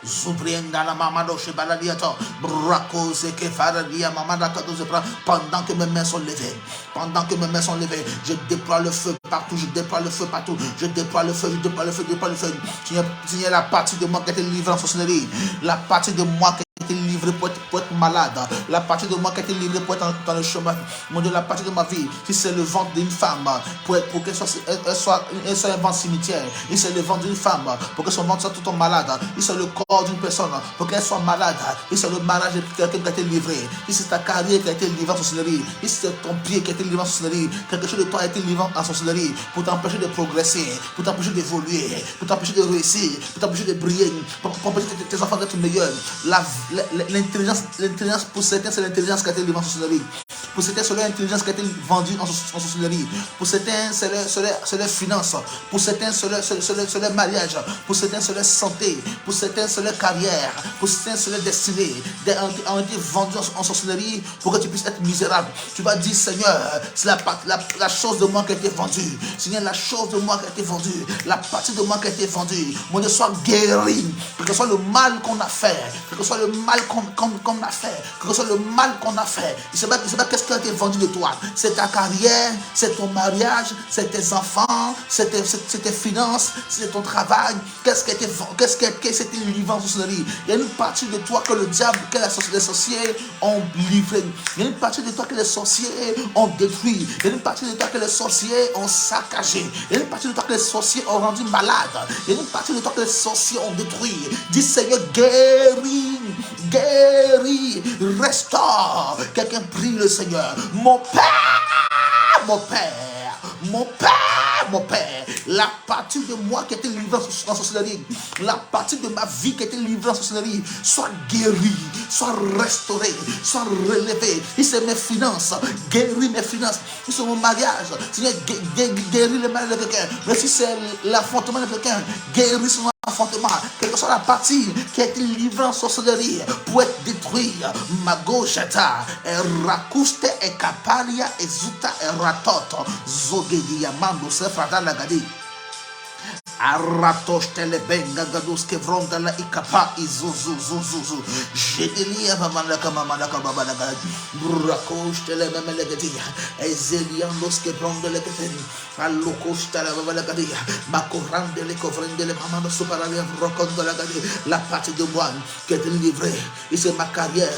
Zubrienda la mamado chez Baladiato, Braco Zeke Faradia, Mamada Kadozebra, pendant que mes mains sont levées, je déploie le feu partout, je déploie le feu partout, je déploie le feu, je déploie le feu, je déploie le feu. Seigneur, la partie de moi qui a été livrée en sorcellerie, la partie de moi qui a été livrée pour être malade, la partie de moi qui a été livrée pour être dans le chemin, mon Dieu, la partie de ma vie, si c'est le ventre d'une femme, pour qu'elle soit un ventre cimetière, si c'est le ventre d'une femme, pour que son ventre soit tout en malade, si c'est le corps d'une personne, pour qu'elle soit malade, si c'est le mariage de quelqu'un qui a été livré, si c'est ta carrière qui a été livrée en sorcellerie, si c'est ton pied qui a été livré en sorcellerie, quelque chose de toi a été livré en sorcellerie, pour t'empêcher de progresser, pour t'empêcher d'évoluer, pour t'empêcher de réussir, pour t'empêcher de briller, pour empêcher tes enfants d'être meilleurs. L'intelligence pour certains, c'est l'intelligence qui a été livrée en sorcellerie. Pour certains, c'est l'intelligence qui a été vendue en sorcellerie. Pour certains, c'est leur finance. Pour certains, c'est leur mariage. Pour certains, c'est leur santé. Pour certains, c'est leur carrière. Pour certains, c'est leur destinée. Ont été vendus en sorcellerie pour que tu puisses être misérable. Tu vas dire, Seigneur, c'est la chose de moi qui a été vendue. Seigneur, la chose de moi qui a été vendue. La partie de moi qui a été vendue. Mon Dieu, soit guéri. Que ce soit le mal qu'on a fait. Que ce soit le mal qu'on a fait. Que ce soit le mal qu'on a fait. Il ne sait pas qu'est-ce qui a été vendu de toi. C'est ta carrière, c'est ton mariage, c'est tes enfants, c'est tes finances, c'est ton travail. Qu'est-ce qui a été livré en sorcellerie? Il y a une partie de toi que le diable, que les sorciers ont livré. Il y a une partie de toi que les sorciers ont détruit. Il y a une partie de toi que les sorciers ont saccagé. Il y a une partie de toi que les sorciers ont rendu malade. Il y a une partie de toi que les sorciers ont détruit. Dis Seigneur, guéris, guéris, restaure. Quelqu'un prie le Seigneur. Mon Père, mon Père, mon Père, mon Père, la partie de moi qui a été livrée en sorcellerie, la partie de ma vie qui a été livrée en sorcellerie, soit guérie, soit restaurée, soit relevée. Si c'est mes finances, guéris mes finances. Si c'est mon mariage, Seigneur, guéris le mal de quelqu'un. Mais si c'est l'affrontement de quelqu'un, guéris son enfantement. Quelle que soit la partie qui a été livrée en sorcellerie pour être détruite, Magoshata, Rakuste et Kapalia et Zuta et Ratoto, Zogedia Mando, Sefrata Lagadi. Aratosh telebenga gados que vronda la ikapa izuzuzuzu jedelia mamalaka mamalaka babalaga burakosh telememelegadia ezeliandos que vronda le keteni allokosh tele babalagadia makorande le covrende le mamano superalia rokondo la gadi. La partie de moi qui est livrée, et c'est ma carrière,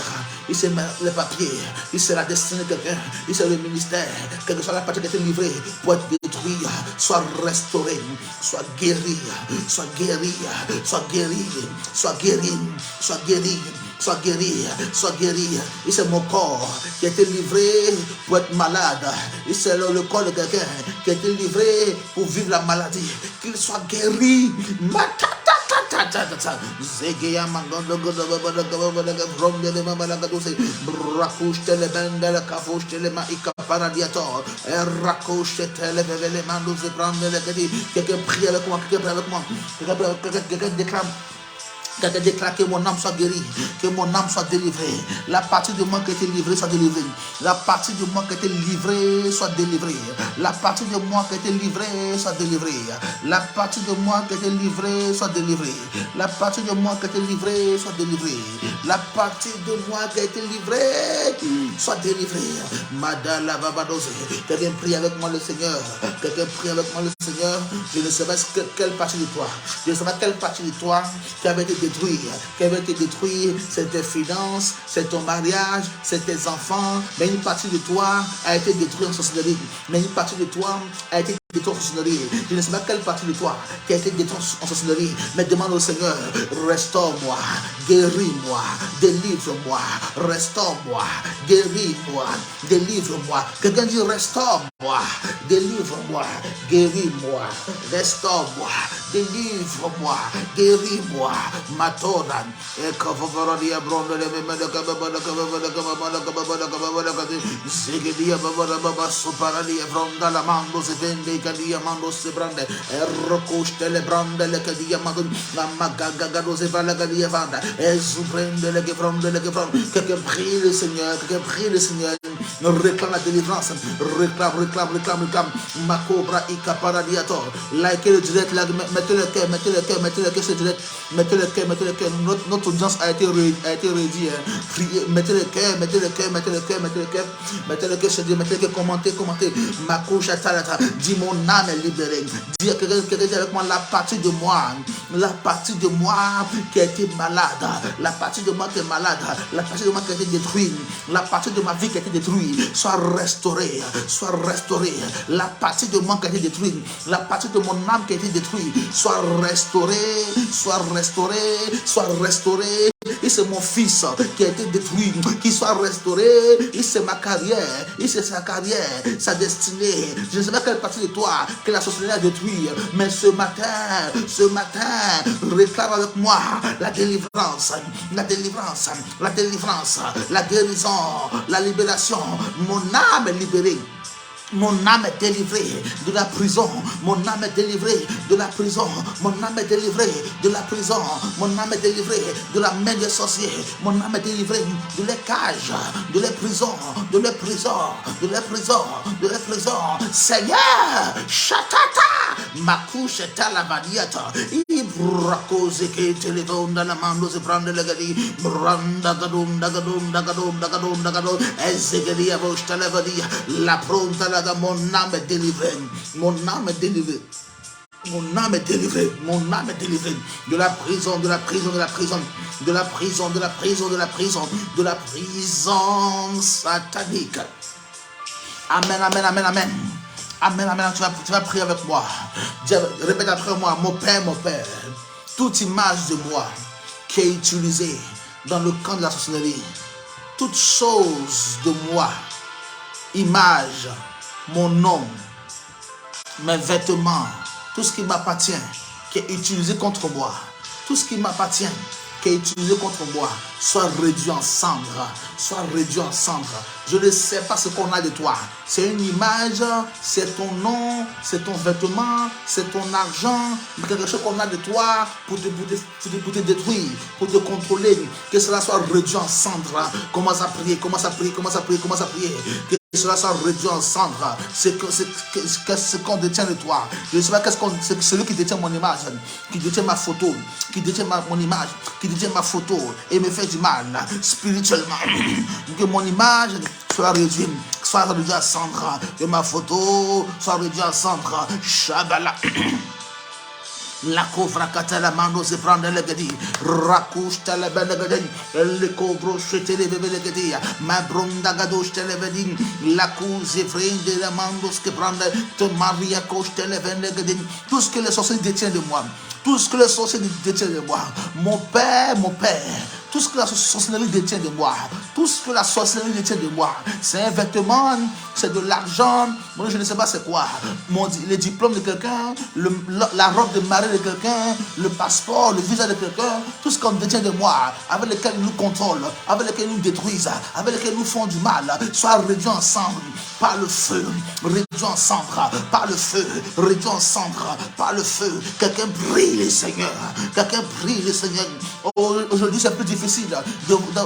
et c'est les papiers, et c'est la destinée de quelqu'un, et c'est le ministère, quelle que soit la partie qui est livrée pour être détruite, soit restaurée, soit guéri, soit guéri, soit guéri, soit guéri, soit guéri, soit guéri, soit guéri. Et c'est mon corps qui a été livré pour être malade. Et c'est le corps de quelqu'un qui a été livré pour vivre la maladie. Qu'il soit guéri. Zegeya mangondo godo babala babala from de mamala gadose rakush tele bendele kafush tele ma ikaparadiator rakush tele bevele mando ze prendre le gadi. Quelqu'un prie avec moi, quelqu'un prie avec moi, quelqu'un déclame. Quelqu'un déclare que mon âme soit guérie, que mon âme soit délivrée. La partie de moi qui a été livrée soit délivrée. La partie de moi qui a été livrée soit délivrée. La partie de moi qui a été livrée soit délivrée. La partie de moi qui a été livrée soit délivrée. La partie de moi qui a été livrée soit délivrée. La partie de moi qui a été livrée soit délivrée. Madala Babadose. Quelqu'un prie avec moi le Seigneur. Quelqu'un prie avec moi le Seigneur. Je ne sais pas quelle partie de toi. Je ne sais pas quelle partie de toi qui avait été détruit, c'est tes finances, c'est ton mariage, c'est tes enfants, mais une partie de toi a été détruite en sorcellerie, mais une partie de toi a été détruite en sorcellerie. Je ne sais pas quelle partie de toi qui a été détruite en sorcellerie, mais demande au Seigneur, restaure-moi, guéris-moi, délivre-moi, restaure-moi, guéris-moi, délivre-moi. Quelqu'un dit restaure-moi, délivre-moi, guéris-moi, restaure-moi, délivre-moi, guéris-moi, Matoran, et Kavavaria Bronde, Segedia Baba Suparalia Bronda, la Mando se vende, Cadia Mando se brande, e Rocos Telebrande, le Cadia Madon, la Magagado se va la Gadia Vanda, et Suprende, le Gevronde, le Gevron, quelqu'un prie le Seigneur, quelqu'un prie le Seigneur, réclame la délivrance, réclame, ma cobra Ika Paradiator, like le direct, mettez le cœur sur direct, mettez le cœur, notre audience a été réduite, priez, mettez le cœur, mettez le cœur sur Dieu, mettez le cœur, commentez, ma couche à talata, dis mon âme est libérée, dis à quelqu'un avec moi, la partie de moi qui a été malade, la partie de moi qui est malade, la partie de moi qui a été détruite, la partie de ma vie qui a été détruite, soit restaurée, la partie de moi qui a été détruite, la partie de mon âme qui a été détruite, soit restaurée. Et c'est mon fils qui a été détruit, qui soit restauré. Et c'est ma carrière, et c'est sa carrière, sa destinée. Je ne sais pas quelle partie de toi que la sorcellerie a détruit, mais ce matin, réclame avec moi la délivrance, la guérison, la libération. Mon âme est libérée. Mon âme est délivrée de la prison. Mon âme est délivrée de la prison. Mon âme est délivrée de la prison. Mon âme est délivrée de la main des sorciers. Mon âme est délivrée de les cages, de les prisons, de les prisons. Seigneur, chatata, ma couche est à la variata. Ibracose que te levons dans la mando se prendre le gadi. Branda gadum, Ezegeria vosta la vadia. La pronta. Mon âme est délivrée. Mon âme est délivrée de la prison satanique. Amen. Tu vas prier avec moi. Répète après moi. Mon père, toute image de moi qui est utilisée dans le camp de la sorcellerie, toute chose de moi, image, mon nom, mes vêtements, tout ce qui m'appartient, qui est utilisé contre moi, soit réduit en cendres, Je ne sais pas ce qu'on a de toi. C'est une image, c'est ton nom, c'est ton vêtement, c'est ton argent, quelque chose qu'on a de toi pour te détruire, pour te contrôler, que cela soit réduit en cendres. Commence à prier. Que cela soit réduit en cendres. C'est ce qu'on détient de toi. Je ne sais pas c'est celui qui détient mon image, qui détient ma photo, qui détient mon image, qui détient ma photo et me fait du mal spirituellement. Que mon image soit réduite à cendres, que ma photo soit réduite à cendres. Shabala. La covra catala mando se prende le gadi, racush tele belegadi, le covro chetele belegadi, ma bronda gadosh tele vedin, la cuse frende la mandos que prende, te maria coche tele belegadi, tout ce que les sorciers détiennent de moi, mon père, tout ce que la sorcellerie détient de moi, c'est un vêtement, c'est de l'argent, je ne sais pas c'est quoi. Les diplômes de quelqu'un, la robe de mariée de quelqu'un, le passeport, le visa de quelqu'un, tout ce qu'on détient de moi, avec lequel ils nous contrôlent, avec lequel ils nous détruisent, avec lequel ils nous font du mal, soit réduit en cendres par le feu, réduit en cendres par le feu, réduit en cendres par le feu. Quelqu'un prie le Seigneur, quelqu'un prie le Seigneur. Aujourd'hui c'est plus difficile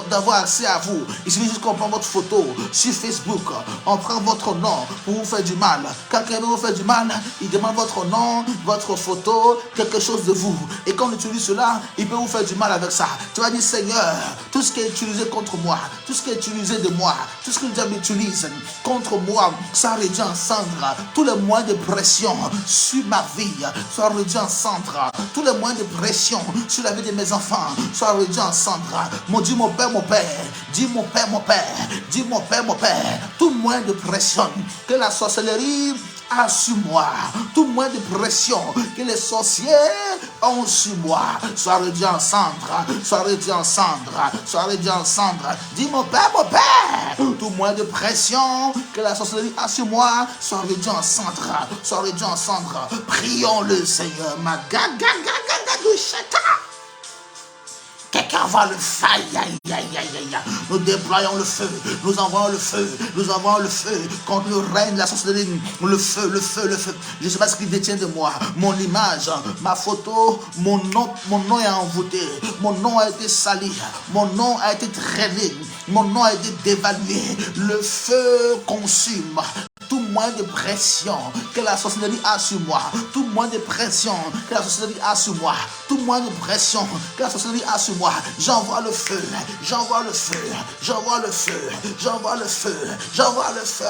d'avoir accès à vous. Il suffit juste qu'on prend votre photo sur Facebook, on prend votre nom pour vous faire du mal. Quand quelqu'un veut vous faire du mal, il demande votre nom, votre photo, quelque chose de vous. Et quand on utilise cela, il peut vous faire du mal avec ça. Tu vas dire, Seigneur, tout ce qui est utilisé contre moi, tout ce qui est utilisé de moi, tout ce que le diable utilise contre moi, ça réduit en cendres. Tous les moyens de pression sur ma vie soient réduits en cendres. Tous les moyens de pression sur la vie de mes enfants soient réduits en cendres. Dis mon Père, mon Père. Dis mon Père, mon Père. Dis mon Père, mon Père. Tout moyen de pression que la sorcellerie a sur moi, tout moyen de pression que les sorciers ont sur moi, soit réduit en cendres, soit réduit en cendres, soit réduit en cendres. Dis mon Père, tout moyen de pression que la sorcellerie a sur moi, soit réduit en cendres, soit réduit en cendres. Prions le Seigneur. Quelqu'un va le feu. Nous déployons le feu. Nous envoyons le feu. Nous envoyons le feu contre le règne de la sorcellerie. Le feu. Je ne sais pas ce qu'il détient de moi. Mon image, ma photo, mon nom est envoûté. Mon nom a été sali. Mon nom a été traîné. Mon nom a été dévalué. Le feu consume tout moyen de pression que la sorcellerie a sur moi, tout moyen de pression que la sorcellerie a sur moi, tout moyen de pression que la sorcellerie a sur moi, j'envoie le feu, j'envoie le feu, j'envoie le feu, j'envoie le feu, j'envoie le feu,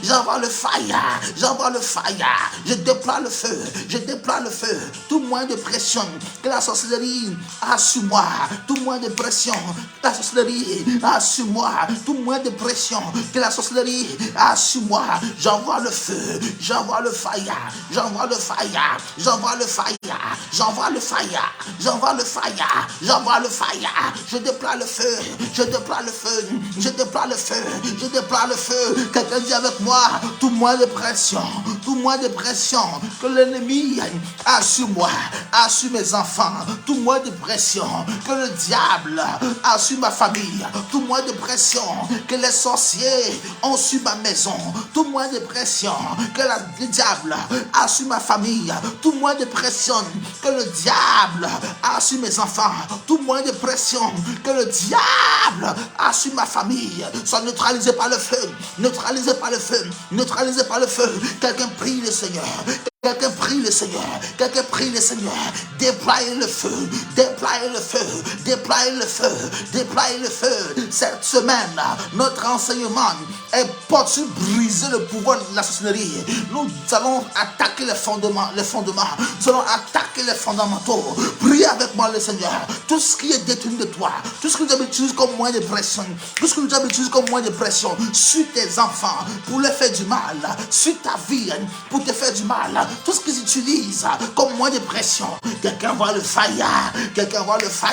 j'envoie le fire, j'envoie le fire, je déploie le feu, je déploie le feu, tout moyen de pression que la sorcellerie a sur moi, tout moyen de pression que la sorcellerie a sur moi, tout moyen de pression que la sorcellerie a sur moi, j'envoie le feu, j'envoie le fire, j'envoie le fire, j'envoie le fire, j'envoie le fire, j'envoie le fire, j'envoie le fire, je déploie le feu, je déploie le feu, je déploie le feu, je déploie le feu. Quelqu'un dit avec moi, tout moyen de pression que l'ennemi a sur moi, a sur mes enfants, tout moyen de pression que le diable a sur ma famille, tout moyen de pression que les sorciers ont sur ma maison, tout moyen de pression que le diable a sur ma famille, tout moyen de pression que le diable a sur mes enfants, tout moyen de pression que le diable a sur ma famille, soit neutralisé par le feu, neutralisé par le feu, neutralisé par le feu. Quelqu'un prie le Seigneur. Quelqu'un prie le Seigneur, quelqu'un prie le Seigneur, déployez le feu, déployez le feu, déployez le feu, déployez le feu. Cette semaine, notre enseignement est pour briser le pouvoir de la sorcellerie. Nous allons attaquer les fondements, nous allons attaquer les fondamentaux. Priez avec moi le Seigneur, tout ce qui est détruit de toi, tout ce que nous avons utilisé comme moyen de pression, tout ce que nous avons utilisé comme moyen de pression sur tes enfants pour les faire du mal, sur ta vie pour te faire du mal. Tout ce qu'ils utilisent comme moyen de pression, quelqu'un voit le fire, quelqu'un voit le fire.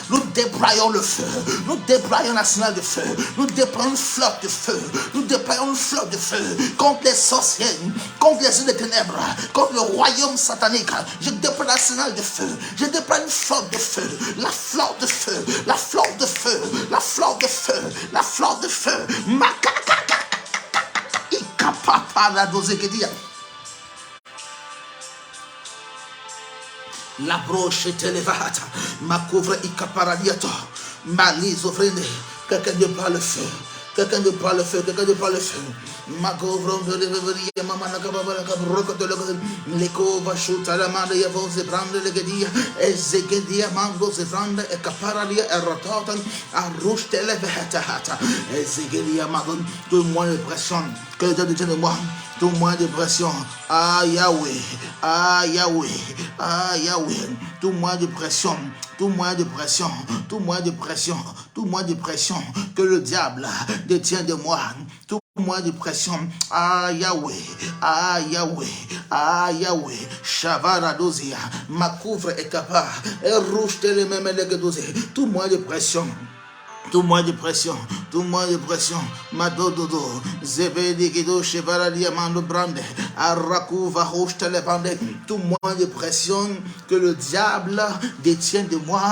Nous déployons le feu, nous déployons l'arsenal de feu, nous déployons une flotte de feu, nous déployons une flotte de feu contre les sorciers, contre les yeux des ténèbres, contre le royaume satanique. Je déploie l'arsenal de feu, je déploie une flotte de feu, la flotte de feu, la flotte de feu, la flotte de feu, la flotte de feu. Makaka, ikapapa la dozekedia. La broche est elevata, ma couvre et caparadiato, ma lise offrende, quelqu'un de par le feu, quelqu'un de par le feu, quelqu'un de par le feu, ma couvre de l'everie, maman la cababala cabroca de l'éco va chuta la manda ya vose brande le gedia, e zegedia mando se brande e caparadia e rotata, a rouge televata hata, e zegedia madon, tout le monde est pression, que le Dieu de moi. Tout moyen de pression, ah Yahweh, ah Yahweh, ah Yahweh, tout moyen de pression, tout moyen de pression, tout moyen de pression, tout moyen de pression que le diable détient de moi, tout moyen de pression, ah Yahweh, ah Yahweh, ah Yahweh, Shavara dozia, ma couvre est capable, et rouge les mêmes les dosé, tout moyen de pression. tout moins de pression, tout moins de pression. Madododo, Zebedigido, Chevaladia Mando Brande, Araku Varouche Telebande, tout moins de pression que le diable détient de moi,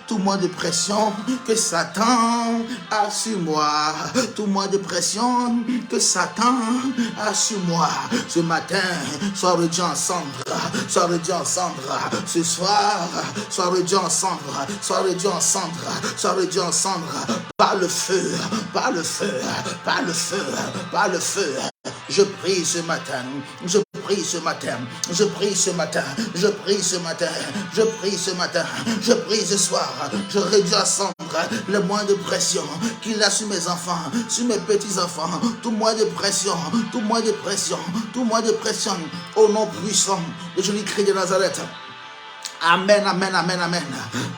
tout moins de pression que Satan a sur moi, tout moins de pression que Satan a sur moi. Ce matin, sois réduit en cendres, sois réduit en cendres. Ce soir, sois réduit en cendres, sois réduit en cendres, sois réduit en cendres. Par le feu, par le feu, par le feu, par le feu. Je prie ce matin, je prie ce matin, je prie ce matin, je prie ce matin, je prie ce matin, je prie ce soir. Je réduis à cendre le moins de pression qu'il a sur mes enfants, sur mes petits-enfants. Tout moins de pression, tout moins de pression, tout moins de pression. Au nom puissant de Jésus-Christ de Nazareth. Amen, amen, amen, amen.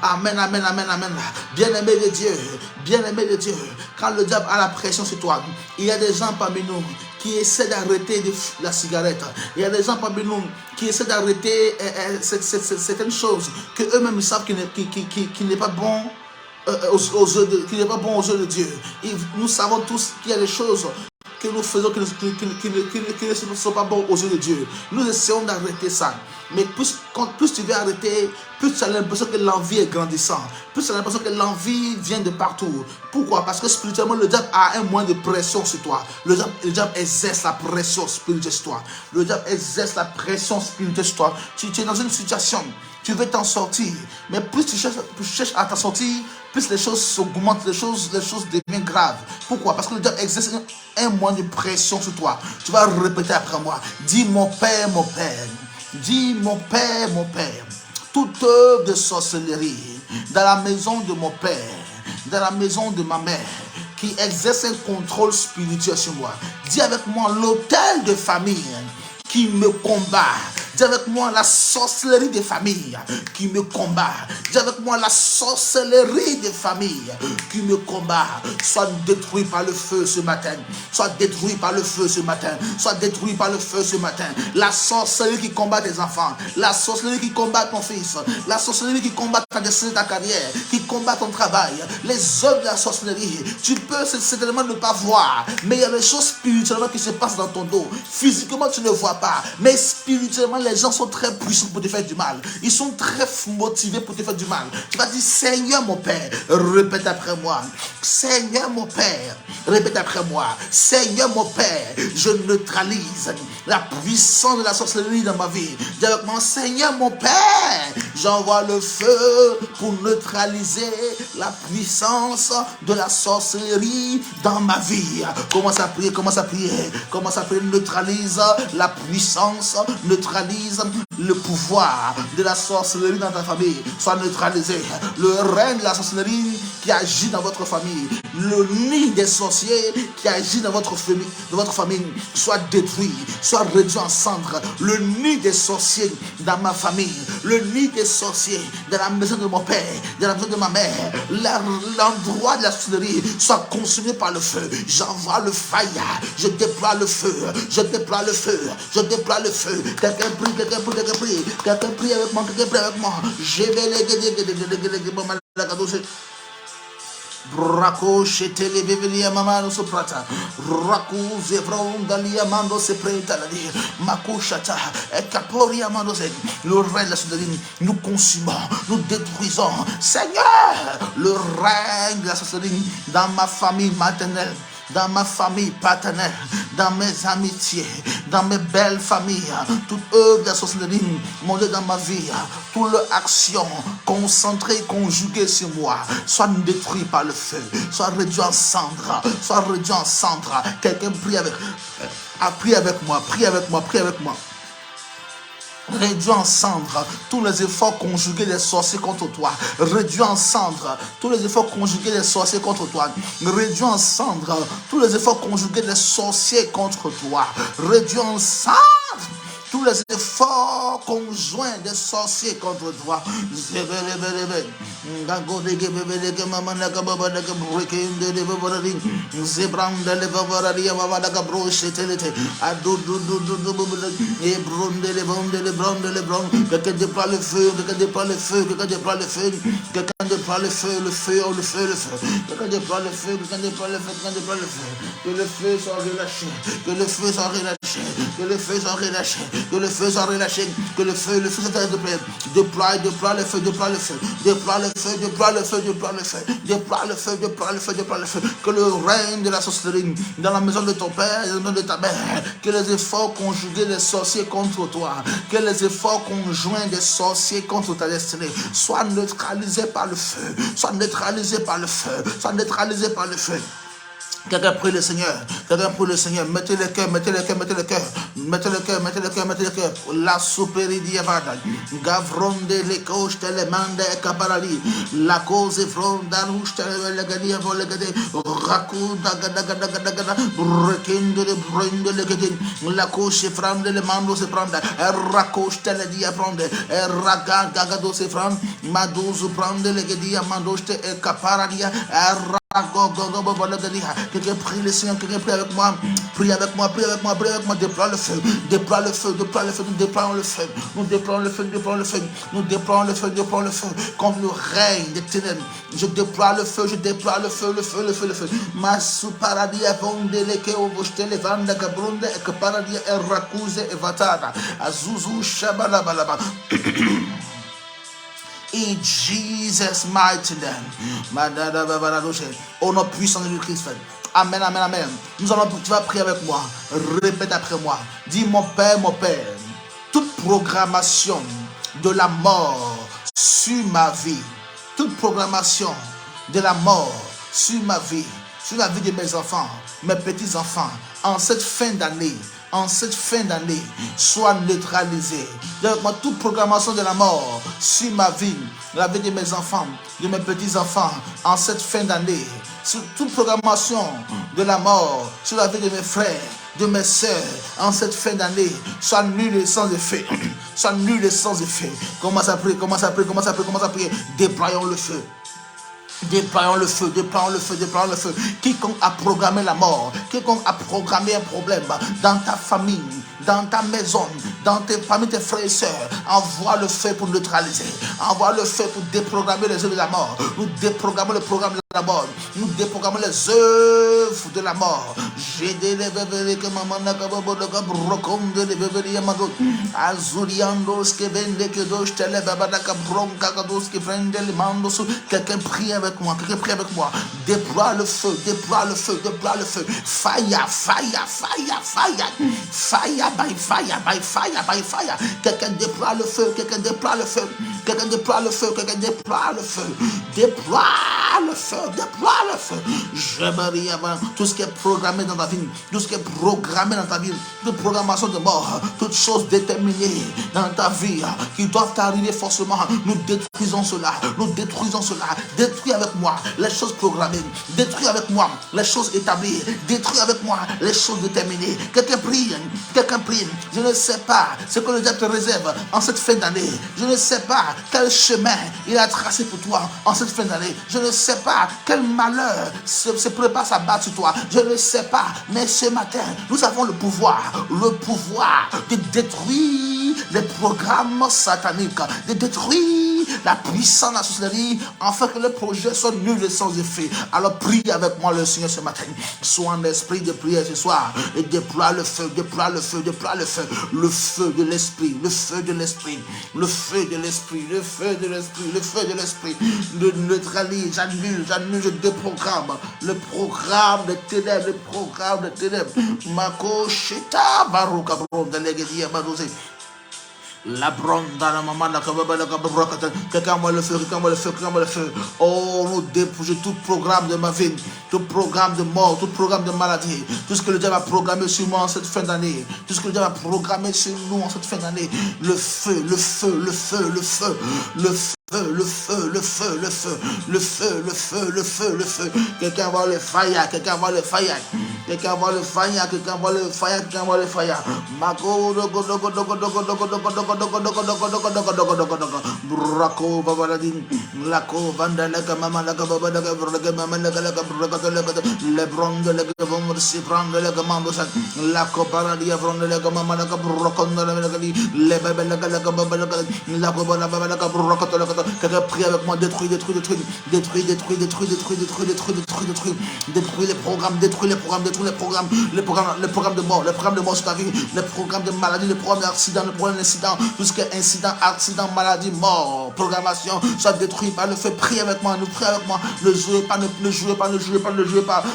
Amen, amen, amen, amen. Bien-aimé de Dieu, bien-aimé de Dieu, quand le diable a la pression sur toi, il y a des gens parmi nous qui essaient d'arrêter la cigarette. Il y a des gens parmi nous qui essaient d'arrêter certaines choses que eux-mêmes savent qui n'est pas bon. Qui n'est pas bon aux yeux de Dieu. Et nous savons tous qu'il y a des choses que nous faisons qui ne sont pas bons aux yeux de Dieu. Nous essayons d'arrêter ça. Mais plus tu veux arrêter, plus tu as l'impression que l'envie est grandissante. Plus tu as l'impression que l'envie vient de partout. Pourquoi? Parce que spirituellement, le diable a un moins de pression sur toi. Le diable exerce la pression spirituelle sur toi. Le diable exerce la pression spirituelle sur toi. Tu es dans une situation, tu veux t'en sortir. Mais plus tu cherches à t'en sortir, plus les choses s'augmentent, les choses deviennent graves. Pourquoi? Parce que le diable exerce un moins de pression sur toi. Tu vas répéter après moi. Dis mon Père, mon Père. Dis mon Père, toute œuvre de sorcellerie dans la maison de mon Père, dans la maison de ma mère, qui exerce un contrôle spirituel sur moi. Dis avec moi l'autel de famille qui me combat. Dis avec moi la sorcellerie des familles qui me combat. Dis avec moi la sorcellerie des familles qui me combat. Sois détruit par le feu ce matin. Sois détruit par le feu ce matin. Sois détruit par le feu ce matin. La sorcellerie qui combat tes enfants. La sorcellerie qui combat ton fils. La sorcellerie qui combat ta destinée, ta carrière. Qui combat ton travail. Les œuvres de la sorcellerie. Tu peux certainement ne pas voir. Mais il y a des choses spirituellement qui se passent dans ton dos. Physiquement tu ne vois pas. Mais spirituellement les gens sont très puissants pour te faire du mal. Ils sont très motivés pour te faire du mal. Tu vas dire Seigneur mon Père, répète après moi. Seigneur mon Père, répète après moi. Seigneur mon Père, je neutralise la puissance de la sorcellerie dans ma vie. Dis avec moi, Seigneur mon Père, j'envoie le feu pour neutraliser la puissance de la sorcellerie dans ma vie. Commence à prier, commence à prier, commence à prier. Neutralise la puissance, neutralise le pouvoir de la sorcellerie dans ta famille. Soit neutralisé. Le règne de la sorcellerie qui agit dans votre famille, le nid des sorciers qui agit dans votre famille, soit détruit, soit réduit en cendres. Le nid des sorciers dans ma famille, le nid des sorciers dans la maison de mon père, dans la maison de ma mère, l'endroit de la sorcellerie soit consumé par le feu. J'envoie le fire, je déploie le feu, je déploie le feu, je déploie le feu. Quelqu'un prie, quelqu'un prie, quelqu'un prie, quelqu'un prie avec moi, quelqu'un prie avec moi. Je vais les Braco chetele bevelia mamano soprata Raku zevron dalia mando se preta la vie Makushata et caporia mando se le règne de la sorcellerie nous consumons, nous détruisons. Seigneur, le règne de la sorcellerie dans ma famille maternelle, dans ma famille paternelle, dans mes amitiés, dans mes belles familles, toute œuvre de la sorcellerie montée dans ma vie, toute leur action concentrée, conjuguée sur moi, soit détruite par le feu, soit réduit en cendres, soit réduit en cendres. Quelqu'un prie avec moi, prie avec moi, prie avec moi. Réduis en cendres tous les efforts conjugués des sorciers contre toi. Réduis en cendres tous les efforts conjugués des sorciers contre toi. Réduis en cendres tous les efforts conjugués des sorciers contre toi. Réduis en cendres tous les efforts conjoints des sorciers contre toi. Quelqu'un déploie le feu, quelqu'un déploie le feu, quelqu'un déploie le feu, quelqu'un déploie le feu, le feu, le feu, le feu, quelqu'un déploie le feu, quelqu'un déploie le feu, quelqu'un déploie le feu, que le feu soit relâché, que le feu soit relâché, que le feu soit relâché, que le feu soit relâché, que le feu soit déployé, déploie le feu, déploie le feu, déploie le feu, déploie le feu, déploie le feu, déploie le feu, déploie le feu, déploie le feu, que le règne de la sorcellerie dans la maison de ton père, dans la maison de ta mère, que les efforts conjugués des sorciers contre toi, que les efforts conjoints des sorciers contre ta destinée soient neutralisés par le feu, soient neutralisés par le feu, soient neutralisés par le feu. Quelqu'un prie le Seigneur, quelqu'un prie le Seigneur, mettez le cœur, mettez le cœur, mettez le cœur, mettez le cœur, mettez le cœur, mettez le cœur, la supéridiavada, gavronde les coches, les mandes et caparali, la cause est fronda, rouge, le gadi, le gadi, racuda, gada, rekinde le brinde, le gadi, la coche est frande, le mando se prende, racoche, le dia prende, raga, gagado se prende, madouze prende, le gadi, mandoste et caparalia, quelqu'un prie le Seigneur, quelqu'un prie avec moi, prie avec moi, prie avec moi, prie avec moi, déploie le feu, déploie le feu, déploie le feu, nous déployons le feu, nous déployons le feu, nous déployons le feu, nous déployons le feu, nous déployons le feu, contre le règne des ténèbres, je déploie le feu, je déploie le feu, le feu, le feu, le feu, Masu paradia vondele ke ovostele vanda kabronde que paradia errakuse evatana, azuzu shabalabalaba. In Jesus' mighty name. Au nom puissant de Christ. Amen, amen, amen. Tu vas prier avec moi. Répète après moi. Dis mon Père, toute programmation de la mort sur ma vie, toute programmation de la mort sur ma vie, sur la vie de mes enfants, mes petits-enfants, en cette fin d'année, soit neutralisée. Moi, toute programmation de la mort sur ma vie, la vie de mes enfants, de mes petits-enfants, en cette fin d'année, toute programmation de la mort sur la vie de mes frères, de mes sœurs, en cette fin d'année, soit nulle et sans effet. Soit nulle et sans effet. Commence à prier, commence à prier, commence à prier, commence à prier. Déployons le feu. Déployons le feu, déployons le feu, déployons le feu. Quiconque a programmé la mort, quiconque a programmé un problème dans ta famille, dans ta maison, parmi tes frères et sœurs, envoie le feu pour neutraliser. Envoie le feu pour déprogrammer les œuvres de la mort. Nous déprogrammons le programme de la mort. Nous déprogrammons les œuvres de la mort. J'ai des bébés que maman n'a pas broconde les bébés yamado. Azuriandos que vende que dos tele babadaka bronca dos que prende les mandos. Quelqu'un prie avec moi, quelqu'un prie avec moi. Déploie le feu, déploie le feu, déploie le feu. Fire, fire, fire, fire. Fire by fire, by fire, by fire. Quelqu'un déploie le feu, quelqu'un déploie le feu. Quelqu'un déploie le feu, quelqu'un déploie le feu. Déploie le feu, déploie le feu. J'aimerais avant tout ce qui est programmé dans ta vie, tout ce qui est programmé dans ta vie, toute programmation de mort, toutes choses déterminées dans ta vie qui doivent t'arriver forcément. Nous détruisons cela, nous détruisons cela. Détruis avec moi les choses programmées, détruis avec moi les choses établies, détruis avec moi les choses déterminées. Quelqu'un prie, quelqu'un prie. Je ne sais pas ce que le diable te réserve en cette fin d'année. Je ne sais pas quel chemin il a tracé pour toi en cette fin d'année. Je ne sais pas quel malheur se prépare à battre sur toi. Je ne sais pas, mais ce matin, nous avons le pouvoir de détruire les programmes sataniques, de détruire la puissance de la sorcellerie, afin que le projet soit nul et sans effet. Alors prie avec moi le Seigneur ce matin. Sois en esprit de prière ce soir et déploie le feu, déploie le feu, déploie le feu, le feu de l'esprit, le feu de l'esprit, le feu de l'esprit, le feu de l'esprit, le feu de l'esprit. Le neutralise, j'annule, je déprogramme le programme de ténèbres, le programme de ténèbres. Mako Shita Baruka Bronda Legedia Badose. La bronda, la maman, la quelqu'un moi le feu, quelqu'un moi le feu, quelqu'un moi le feu. Oh, nous dépouillons tout programme de ma vie, tout programme de mort, tout programme de maladie, tout ce que le diable a programmé sur moi en cette fin d'année, tout ce que le diable a programmé sur nous en cette fin d'année. Le feu, le feu, le feu, le feu, le feu. le feu, le feu, le feu, le feu, le feu, le feu, le feu. Quelqu'un voit le fire, quelqu'un voit le fire, quelqu'un voit le fire, quelqu'un voit le fire, quelqu'un voit le fire. Mago, dogo, dogo, dogo, dogo, dogo, dogo, dogo, dogo, dogo, dogo, dogo, dogo, dogo, dogo, dogo. Brako, babaladin, lako, vanda, laka, mama, laka, baba, laka, braka, mama, laka, laka, braka, laka, le bronde, laka, vom, si prendre, laka, mando, sa, lako, paradia, bronde, laka, mama, laka, braka, laka, le baba, laka, laka, baba, laka, lako, baba, laka, braka, laka. Quelqu'un prie avec moi, détruis les programmes, détruis les programmes de mort, sur ta vie, les programmes de maladie, les programmes d'accident, le programme d'incident, tout ce qui est incident, accident, maladie, mort, programmation, soit détruit par le feu. Prie avec moi, ne jouez pas,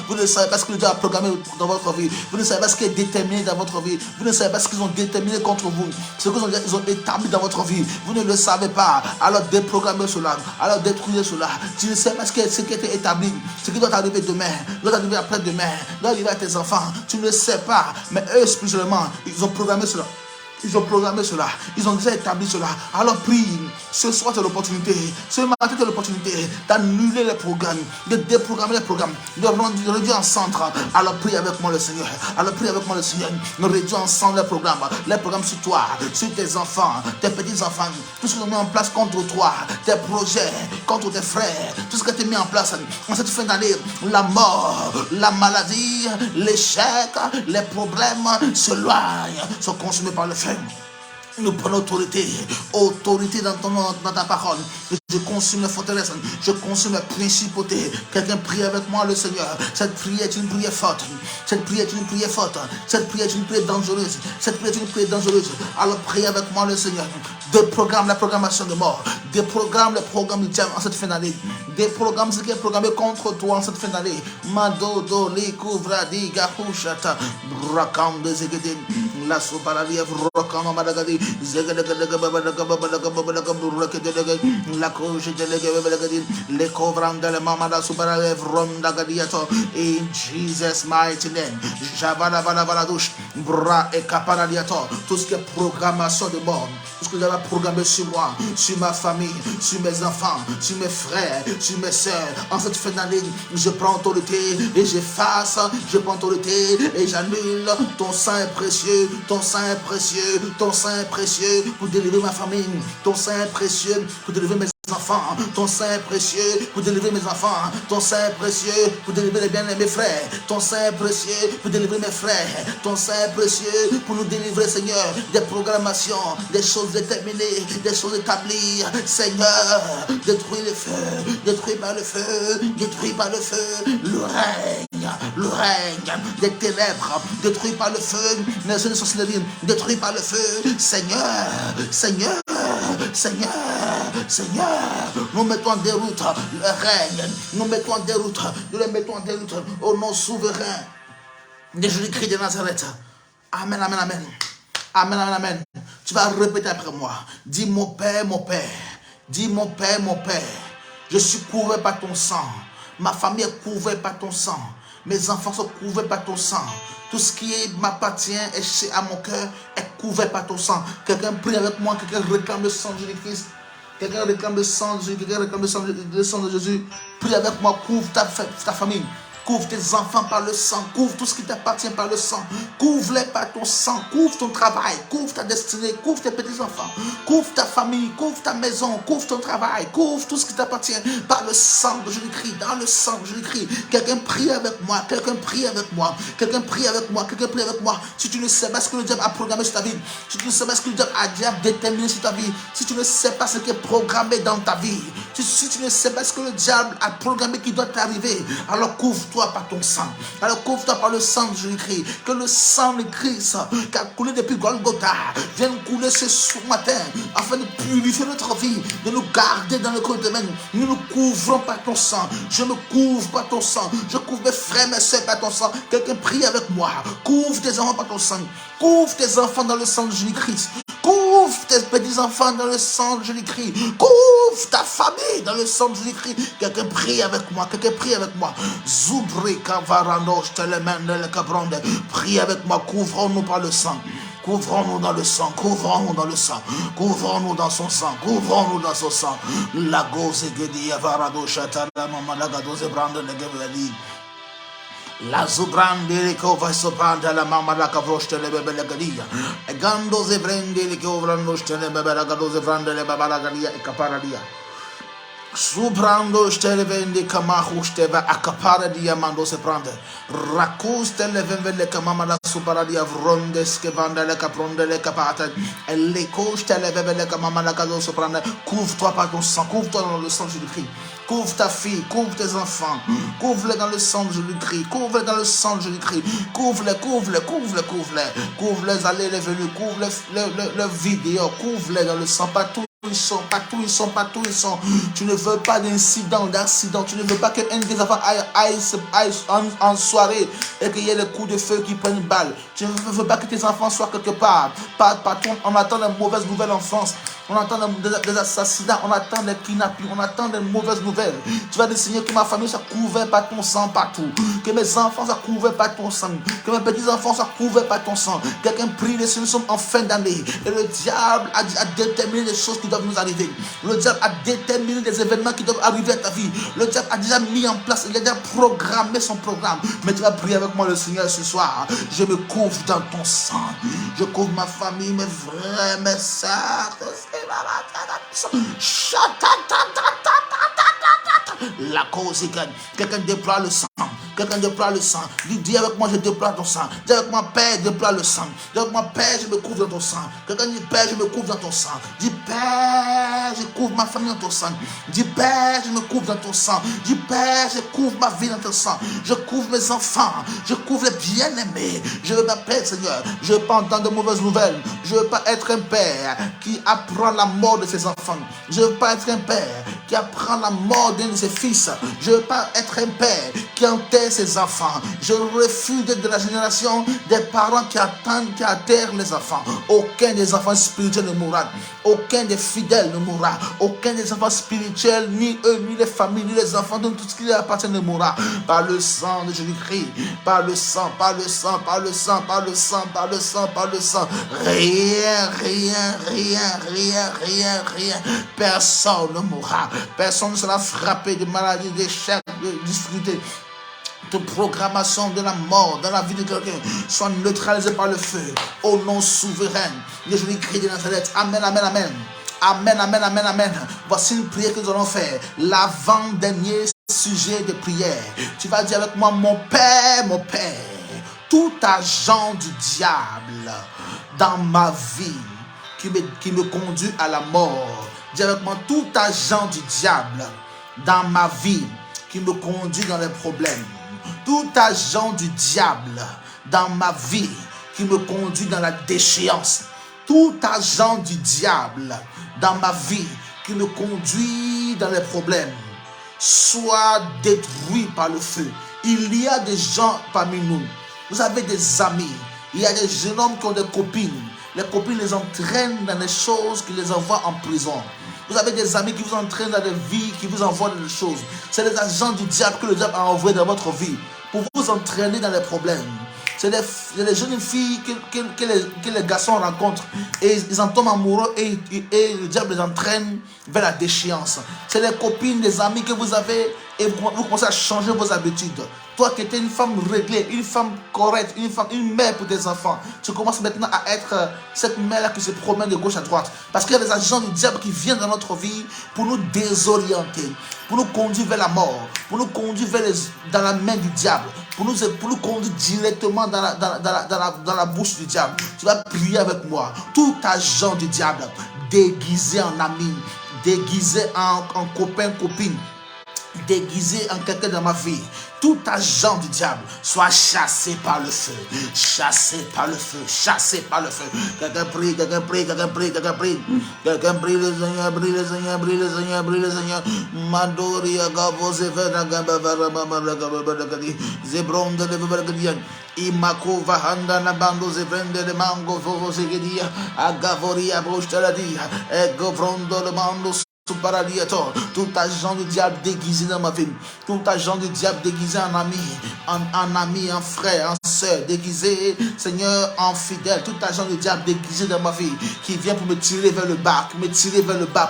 vous ne savez pas ce que Dieu a programmé dans votre vie, vous ne savez pas ce qui est déterminé dans votre vie, vous ne savez pas ce qu'ils ont déterminé contre vous, ce qu'ils ont établi dans votre vie, vous ne le savez pas. Alors déprogrammez cela, alors détruisez cela. Tu ne sais pas ce qui a été établi, ce qui doit arriver demain, doit arriver après-demain, doit arriver à tes enfants. Tu ne le sais pas, mais eux spirituellement, ils ont programmé cela. Ils ont programmé cela, ils ont déjà établi cela. Alors prie, ce soir c'est l'opportunité, ce matin c'est l'opportunité d'annuler les programmes, de déprogrammer les programmes, de réduire en centre. Alors prie avec moi le Seigneur, réduire en centre les programmes sur toi, sur tes enfants, tes petits-enfants, tout ce qu'ils ont mis en place contre toi, tes projets, contre tes frères, tout ce qui a été mis en place en cette fin d'année, la mort, la maladie, l'échec, les problèmes s'éloignent, sont consumés par le feu. Nous prenons autorité dans ton nom, dans ta parole. Je consume la forteresse, je consume la principauté. Quelqu'un prie avec moi le Seigneur. Cette prière est une prière forte. Cette prière est une prière forte. Cette prière est une prière dangereuse. Cette prière est une prière dangereuse. Alors prie avec moi le Seigneur. Déprogramme la programmation de mort. Déprogramme le programme du diable en cette fin d'année. Déprogramme ce qui est programmé contre toi en cette fin d'année. Madodo, Likovradi, Gahushata, Brakam de Zegedin, La Soparalia, Vrokam, Madagadi. La couche de les covrants de la mamada superalev ronda gadiato in Jesus mighty name. Javada Valadouche, Bra et Caparadiato, tout ce qui est programmation de mort, tout ce que j'avais programmé sur moi, sur ma famille, sur mes enfants, sur mes frères, sur mes soeurs. En cette fin d'année, je prends autorité et j'efface, je prends autorité et j'annule. Ton sang est précieux, ton sang est précieux, ton sang est précieux pour délivrer ma famille, ton sang est précieux pour délivrer mes enfants, ton sang est précieux pour délivrer mes enfants, ton sang est précieux pour délivrer les bien-aimés frères, ton sang est précieux pour délivrer mes frères, ton sang est précieux pour nous délivrer, Seigneur, des programmations, des choses déterminées, des choses établies. Seigneur, détruis le feu, détruis par le feu, détruis par le feu, le règne des ténèbres, détruit par le feu, les sorcelleries, détruit par le feu. Seigneur, Seigneur, Seigneur, Seigneur, nous mettons en déroute le règne, nous mettons en déroute, nous les mettons en déroute au nom souverain de Jésus-Christ de Nazareth. Amen, amen, amen. Amen, amen, amen. Tu vas répéter après moi. Dis mon Père, mon Père. Dis mon Père, mon Père. Je suis couvert par ton sang. Ma famille est couverte par ton sang. Mes enfants sont couverts par ton sang. Tout ce qui m'appartient et chez à mon cœur est couvert par ton sang. Quelqu'un prie avec moi, quelqu'un réclame le sang de Jésus-Christ. Quelqu'un réclame le sang de Jésus, quelqu'un réclame le sang de Jésus. Prie avec moi, couvre ta famille. Couvre tes enfants par le sang. Couvre tout ce qui t'appartient par le sang. Couvre-les par ton sang. Couvre ton travail. Couvre ta destinée. Couvre tes petits-enfants. Couvre ta famille. Couvre ta maison. Couvre ton travail. Couvre tout ce qui t'appartient par le sang de Jésus-Christ. Dans le sang de Jésus-Christ. Quelqu'un prie avec moi. Quelqu'un prie avec moi. Quelqu'un prie avec moi. Quelqu'un prie avec moi. Si tu ne sais pas ce que le diable a programmé sur ta vie. Si tu ne sais pas ce que le diable a déterminé sur ta vie. Si tu ne sais pas ce qui est programmé dans ta vie. Si tu ne sais pas ce que le diable a programmé qui doit t'arriver. Alors couvre-toi par ton sang. Alors couvre-toi par le sang de Jésus-Christ. Que le sang de Christ qui a coulé depuis Golgotha vienne couler ce matin afin de purifier notre vie, de nous garder dans le corps de même. Nous nous couvrons par ton sang. Je me couvre par ton sang. Je couvre mes frères, mes soeurs par ton sang. Quelqu'un prie avec moi. Couvre tes enfants par ton sang. Couvre tes enfants dans le sang de Jésus-Christ. Couvre tes petits-enfants dans le sang de Jésus-Christ. Couvre ta famille dans le sang de Jésus-Christ. Quelqu'un prie avec moi. Quelqu'un prie avec moi. Zoubre kavarando, je te le mène le cabronde. Prie avec moi. Couvrons-nous par le sang. Couvrons-nous dans le sang, couvrons-nous dans le sang, couvrons-nous dans son sang, couvrons-nous dans son sang. La gose gedi avarado shatala mamalaga doze brande negebeli. La zubrande le cova sopanda la mamma la cavroste le bebe gadia. E gando ze prende le covrando stele bebe la gadoze brande le baba la gadia e caparadia. Subrando stele vende kamahu steva acapara diamando se prende. Racuste le vende kamama la suparadia vrondes que vanda le capronde le capata. Et les coste le vende le kamama la cado se prende. Couvre-toi par ton sang, couvre-toi dans le sang de Jésus-Christ. Couvre ta fille, couvre tes enfants, couvre-les dans le sang de Jésus-Christ, couvre-les dans le sang de Jésus-Christ, couvre-les, couvre-les, couvre-les, couvre-les, couvre-les allées, les venues, couvre-les, le vidéo, couvre-les dans le sang, partout. Ils sont, partout ils sont, partout ils sont. Tu ne veux pas d'incident, d'accident. Tu ne veux pas qu'un des enfants aille en soirée et qu'il y ait les coups de feu qui prennent balle. Tu ne veux pas que tes enfants soient quelque part. On attend des mauvaises nouvelles en France. On attend des assassinats, on attend des kidnappings, on attend des mauvaises nouvelles. Tu vas désigner que ma famille soit couverte par ton sang partout. Que mes enfants soient couverts par ton sang. Que mes petits-enfants soient couverts par ton sang. Quelqu'un prie, les nous sommes en fin d'année. Et le diable a déterminé les choses qui doivent nous arriver. Le diable a déterminé des événements qui doivent arriver à ta vie. Le diable a déjà mis en place, il a déjà programmé son programme. Mais tu vas prier avec moi le Seigneur ce soir. Je me couvre dans ton sang. Je couvre ma famille, mes frères, mes sœurs. La cause est gagne. Quelqu'un déploie le sang. Quelqu'un déploie le sang. Dis avec moi, je déploie ton sang. Dis avec moi, Père, déploie le sang. Dis avec moi, Père, je me couvre dans ton sang. Quelqu'un dit, Père, je me couvre dans ton sang. Dis, Père, je couvre ma famille dans ton sang. Dis, Père, je me couvre dans ton sang. Dis, Père, je couvre ma vie dans ton sang. Je couvre mes enfants. Je couvre les bien-aimés. Je veux m'appeler, Seigneur. Je ne veux pas entendre de mauvaises nouvelles. Je ne veux pas être un père qui apprend la mort de ses enfants. Je ne veux pas être un père qui apprend la mort d'un de ses fils. Je ne veux pas être un père qui enterre ses enfants. Je refuse d'être de la génération des parents qui attendent, qui atterrent les enfants. Aucun des enfants spirituels ne mourra. Aucun des fidèles ne mourra. Aucun des enfants spirituels, ni eux, ni les familles, ni les enfants, de tout ce qui leur appartient ne mourra. Par le sang de Jésus-Christ. Par le sang, par le sang, par le sang, par le sang, par le sang, par le sang. Rien, rien, rien, rien, rien, rien. Personne ne mourra. Personne ne sera frappé de maladie, d'échec, de difficulté, de programmation de la mort dans la vie de quelqu'un soit neutralisée par le feu. Au nom souverain de Jésus-Christ de Nazareth. Amen, amen, amen. Amen, amen, amen, amen. Voici une prière que nous allons faire. L'avant-dernier sujet de prière. Tu vas dire avec moi, mon Père, tout agent du diable dans ma vie qui me conduit à la mort. Dis avec moi, tout agent du diable dans ma vie qui me conduit dans les problèmes. Tout agent du diable dans ma vie qui me conduit dans la déchéance. Tout agent du diable dans ma vie qui me conduit dans les problèmes soit détruit par le feu. Il y a des gens parmi nous. Vous avez des amis. Il y a des jeunes hommes qui ont des copines. Les copines les entraînent dans des choses qui les envoient en prison. Vous avez des amis qui vous entraînent dans des vies, qui vous envoient dans des choses. C'est les agents du diable que le diable a envoyés dans votre vie pour vous entraîner dans les problèmes. C'est des jeunes filles que les garçons rencontrent et ils en tombent amoureux et le diable les entraîne vers la déchéance. C'est les copines, des amis que vous avez et vous commencez à changer vos habitudes. Toi qui étais une femme réglée, une femme correcte, une mère pour tes enfants, tu commences maintenant à être cette mère qui se promène de gauche à droite. Parce qu'il y a des agents du diable qui viennent dans notre vie pour nous désorienter, pour nous conduire vers la mort, pour nous conduire dans la main du diable, pour nous conduire directement dans la bouche du diable. Tu vas prier avec moi. Tout agent du diable déguisé en ami, déguisé en copain, copine, déguisé en quelqu'un dans ma vie, tout agent du diable soit chassé par le feu, chassé par le feu, chassé par le feu. Quelqu'un prie, quelqu'un prie, quelqu'un prie, quelqu'un prie, quelqu'un prie le Seigneur, prie le Seigneur, prie le Seigneur, prie le Seigneur. Mandoria gavo zevera gamba varababaragadagadi zebron de levergadian. Imako vahanda na bando zevrende de mango vovo zegedia agavoria brostaladia ego vrondo le mando Tout agent du diable déguisé dans ma vie, tout agent du diable déguisé en ami, en frère, en soeur, déguisé, Seigneur, en fidèle, tout agent du diable déguisé dans ma vie, qui vient pour me tirer vers le bas, pour me tirer vers le bas,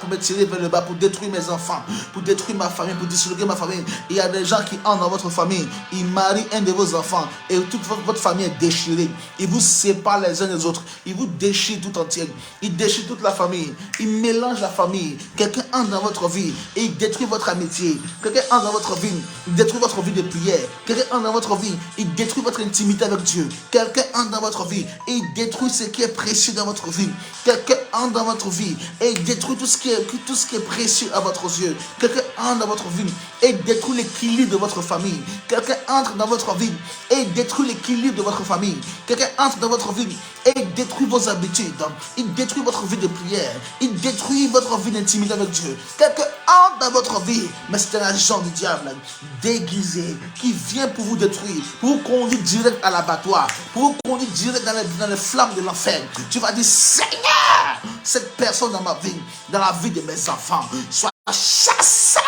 pour détruire mes enfants, pour détruire ma famille, pour disloquer ma famille. Il y a des gens qui entrent dans votre famille, ils marient un de vos enfants et toute votre famille est déchirée. Ils vous séparent les uns des autres, ils vous déchirent tout entier, ils déchirent toute la famille, ils mélangent la famille. Quelqu'un entre dans votre vie et il détruit votre amitié. Quelqu'un entre dans votre vie, il détruit votre vie de prière. Quelqu'un entre dans votre vie, il détruit votre intimité avec Dieu. Quelqu'un entre dans votre vie et il détruit ce qui est précieux dans votre vie. Quelqu'un entre dans votre vie et il détruit tout ce qui est précieux à votre yeux. Quelqu'un entre dans votre vie et il détruit l'équilibre de votre famille. Quelqu'un entre dans votre vie et il détruit l'équilibre de votre famille. Quelqu'un entre dans votre vie et il détruit vos habitudes. Il détruit votre vie de prière. Il détruit votre vie d'intimité avec Dieu. Quelqu'un entre dans votre vie, mais c'est un agent du diable déguisé qui vient pour vous détruire, pour vous conduire direct à l'abattoir, pour vous conduire direct dans les flammes de l'enfer. Tu vas dire, Seigneur, cette personne dans ma vie, dans la vie de mes enfants, soit chassée.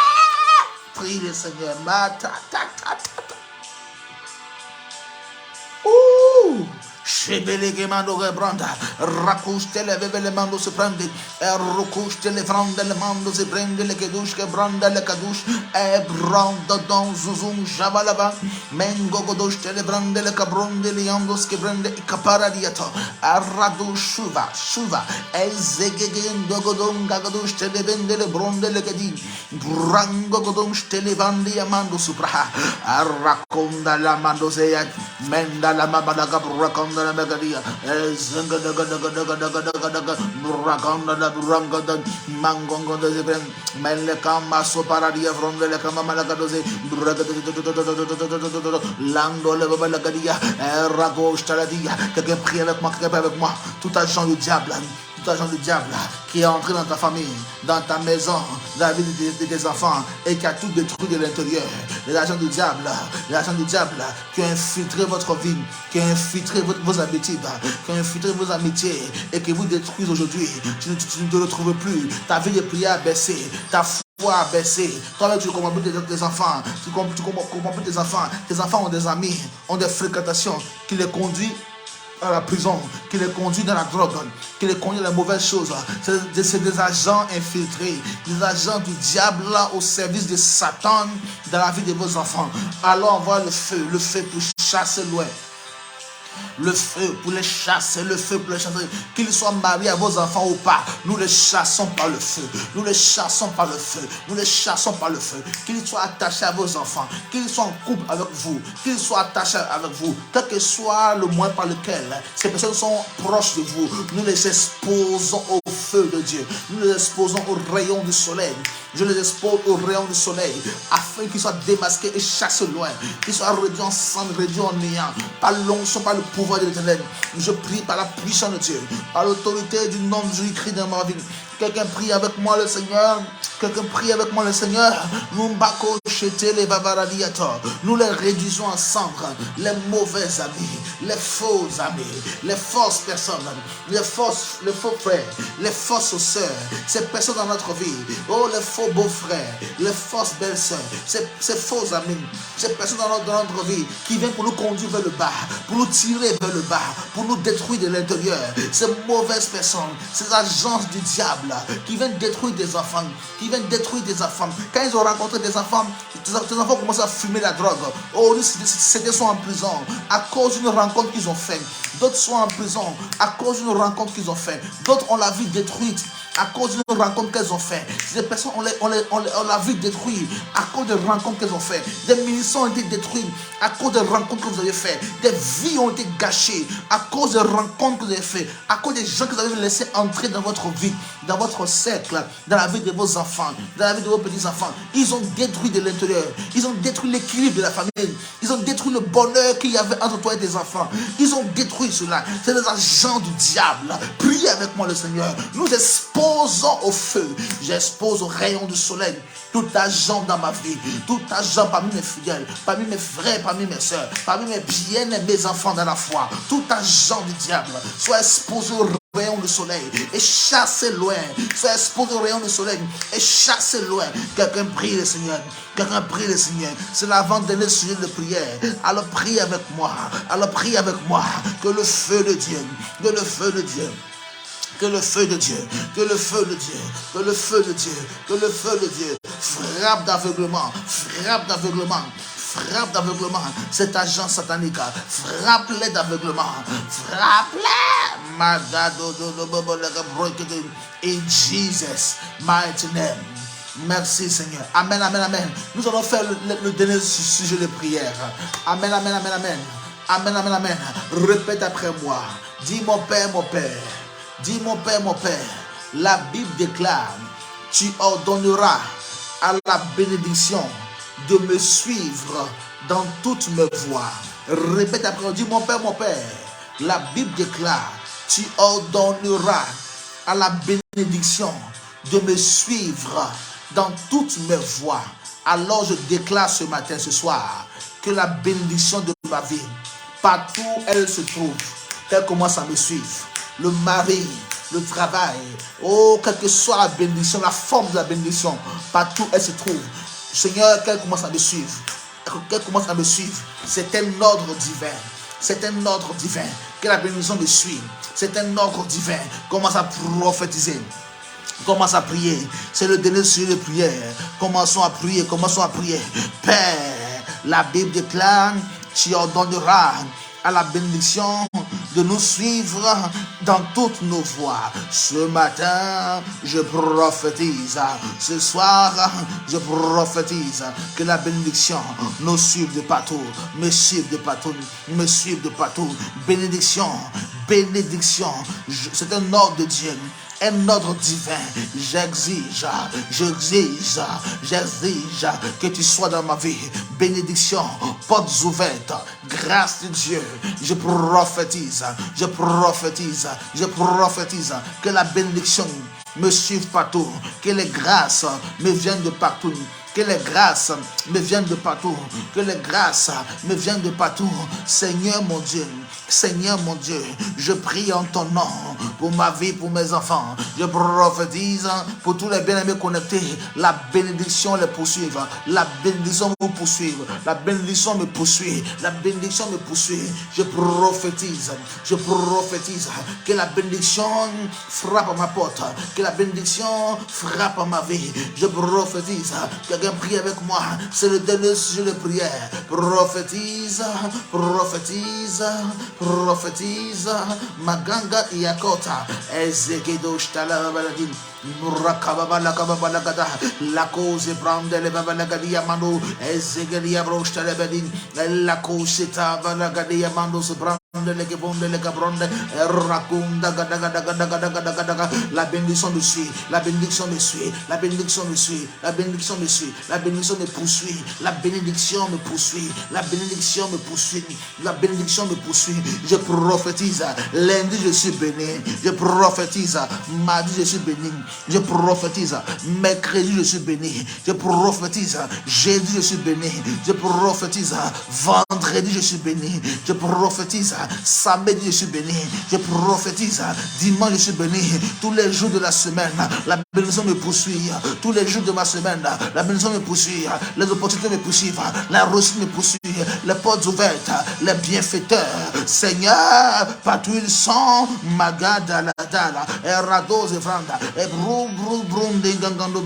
Prie le Seigneur. Ouh! Shebele gemando rebranda, rakuste le bebele mando se prende, rukuste le vranda le mando se prende le kedush ke branda le kadush, branda don zuzum jabalaba, mengo godosh le brande le kabronde le yandos ke brande ikapara diato, arradu shuva, ezegegen dogodon gagadush le bende le bronde le kedi, brango godon le bandi amando supraha, arrakonda la mando se menda la mabada kabrakon la megadia zanga daga buraganda la buranga da mangongo da zebren mele kama so paradia from le kama malaga doze buraga lando le baba la gadia rago staladia quelqu'un prie avec moi tout agent du diable qui est entré dans ta famille, dans ta maison, dans la vie de tes enfants et qui a tout détruit de l'intérieur. Les agents du diable qui ont infiltré votre vie, qui ont infiltré vos habitudes, qui ont infiltré vos amitiés et qui vous détruisent aujourd'hui. Tu ne te retrouves plus. Ta vie de prière a baissé. Ta foi a baissé. Toi-même, tu ne comprends plus tes enfants. Tu comprends plus tes enfants. Tes enfants ont des amis, ont des fréquentations qui les conduisent à la prison, qui les conduit dans la drogue, qui les conduit dans les mauvaises choses. C'est des agents infiltrés, des agents du diable là au service de Satan dans la vie de vos enfants. Alors envoie le feu pour chasser loin. Le feu pour les chasser, qu'ils soient mariés à vos enfants ou pas, nous les chassons par le feu, qu'ils soient attachés à vos enfants, qu'ils soient en couple avec vous, qu'ils soient attachés avec vous, quel que soit le moyen par lequel ces personnes sont proches de vous, nous les exposons au feu de Dieu, nous les exposons au rayon du soleil. Je les expose au rayon du soleil afin qu'ils soient démasqués et chassés loin, qu'ils soient réduits en sang, réduits en néant, par l'onction, par le pouvoir de l'Éternel. Je prie par la puissance de Dieu, par l'autorité du nom de Jésus-Christ dans ma vie. Quelqu'un prie avec moi le Seigneur. Nous les réduisons en cendres. Les mauvais amis, les faux amis, les fausses personnes, les faux frères, les fausses sœurs, ces personnes dans notre vie. Oh, les faux beaux-frères, les fausses belles-sœurs, ces faux amis, ces personnes dans notre vie qui viennent pour nous conduire vers le bas, pour nous tirer vers le bas, pour nous détruire de l'intérieur. Ces mauvaises personnes, ces agences du diable qui viennent détruire des enfants, Quand ils ont rencontré des enfants, tes enfants commencent à fumer la drogue. Oh, certains sont en prison à cause d'une rencontre qu'ils ont faite. D'autres sont en prison à cause d'une rencontre qu'ils ont faite. D'autres ont la vie détruite à cause d'une rencontre qu'elles ont fait. Ces personnes ont la vie détruite à cause de rencontres qu'elles ont fait. Des ministères ont été détruits à cause de rencontres que vous avez fait. Des vies ont été gâchées à cause de rencontres que vous avez fait. À cause des gens que vous avez laissés entrer dans votre vie, dans votre cercle, dans la vie de vos enfants, dans la vie de vos petits-enfants. Ils ont détruit de l'intérieur. Ils ont détruit l'équilibre de la famille. Ils ont détruit le bonheur qu'il y avait entre toi et tes enfants. Ils ont détruit cela. C'est des agents du diable. Priez avec moi le Seigneur. Nous exposons au feu. J'expose au rayon du soleil tout agent dans ma vie, tout agent parmi mes fidèles, parmi mes frères, parmi mes soeurs, parmi mes bien-aimés enfants dans la foi, tout agent du diable soit exposé au rayon du soleil et chassez loin. Sois exposé au rayon du soleil et chassez loin. Quelqu'un prie le Seigneur. Quelqu'un prie le Seigneur. C'est l'avant-dernier sujet de prière. Alors prie avec moi. Alors prie avec moi. Que le feu de Dieu. Que le feu de Dieu. Que le feu de Dieu, que le feu de Dieu, que le feu de Dieu, que le feu de Dieu frappe d'aveuglement, frappe d'aveuglement, frappe d'aveuglement, cet agent satanique, frappe-les d'aveuglement, frappe-les, in Jesus' mighty name. Merci Seigneur. Amen, amen, amen. Nous allons faire le dernier sujet de prière. Amen, amen, amen, amen. Amen, amen, amen. Répète après moi. Dis mon Père, mon Père. Dis mon Père, la Bible déclare, tu ordonneras à la bénédiction de me suivre dans toutes mes voies. Répète après moi, dis mon Père, la Bible déclare, tu ordonneras à la bénédiction de me suivre dans toutes mes voies. Alors je déclare ce matin, ce soir, que la bénédiction de ma vie, partout où elle se trouve, qu'elle commence à me suivre. Le mari, le travail, oh, quelle que soit la bénédiction, la forme de la bénédiction, partout où elle se trouve, Seigneur, qu'elle commence à me suivre. Qu'elle commence à me suivre. C'est un ordre divin. C'est un ordre divin. Que la bénédiction me suive. C'est un ordre divin. Commence à prophétiser. Commence à prier. C'est le dernier sujet de prière. Commençons à prier. Commençons à prier. Père, la Bible déclare, tu ordonneras à la bénédiction de nous suivre dans toutes nos voies. Ce matin, je prophétise. Ce soir, je prophétise que la bénédiction nous suive de partout, me suive de partout, me suive de partout. Bénédiction, bénédiction. C'est un ordre de Dieu. Un ordre divin, j'exige que tu sois dans ma vie. Bénédiction, portes ouvertes, grâce de Dieu. Je prophétise que la bénédiction me suive partout, que les grâces me viennent de partout. Que les grâces me viennent de partout. Que les grâces me viennent de partout. Seigneur mon Dieu, je prie en ton nom pour ma vie, pour mes enfants. Je prophétise pour tous les bien-aimés connectés. La bénédiction les poursuive. La bénédiction me poursuit. La bénédiction me poursuit. La bénédiction me poursuit. Je prophétise que la bénédiction frappe à ma porte. Que la bénédiction frappe à ma vie. Je prophétise. Quelqu'un prie avec moi. C'est le dernier sujet de prière. Prophétise. Maganga Iakota. Ezekido Shtala Baladin. La cause prende le Babalagadia Mando. Ezekidia Brostalebedin. La cause Tavalagadia Mando Soprano. La bénédiction me suit, la bénédiction me suit, la bénédiction me suit, la bénédiction me suit, la bénédiction me poursuit, la bénédiction me poursuit, la bénédiction me poursuit, la bénédiction me poursuit. Je prophétise, lundi je suis béni, je prophétise, mardi je suis béni, je prophétise, mercredi je suis béni, je prophétise, jeudi je suis béni, je prophétise, vendredi je suis béni, je prophétise, samedi je suis béni, je prophétise, dimanche je suis béni, tous les jours de la semaine, la bénédiction me poursuit, tous les jours de ma semaine, la bénédiction me poursuit, les opportunités me poursuivent, la réussite me poursuit, les portes ouvertes, les bienfaiteurs, Seigneur, partout ils sont, Magada la Dala, et Rados et Franda, et Brum, Dingangando,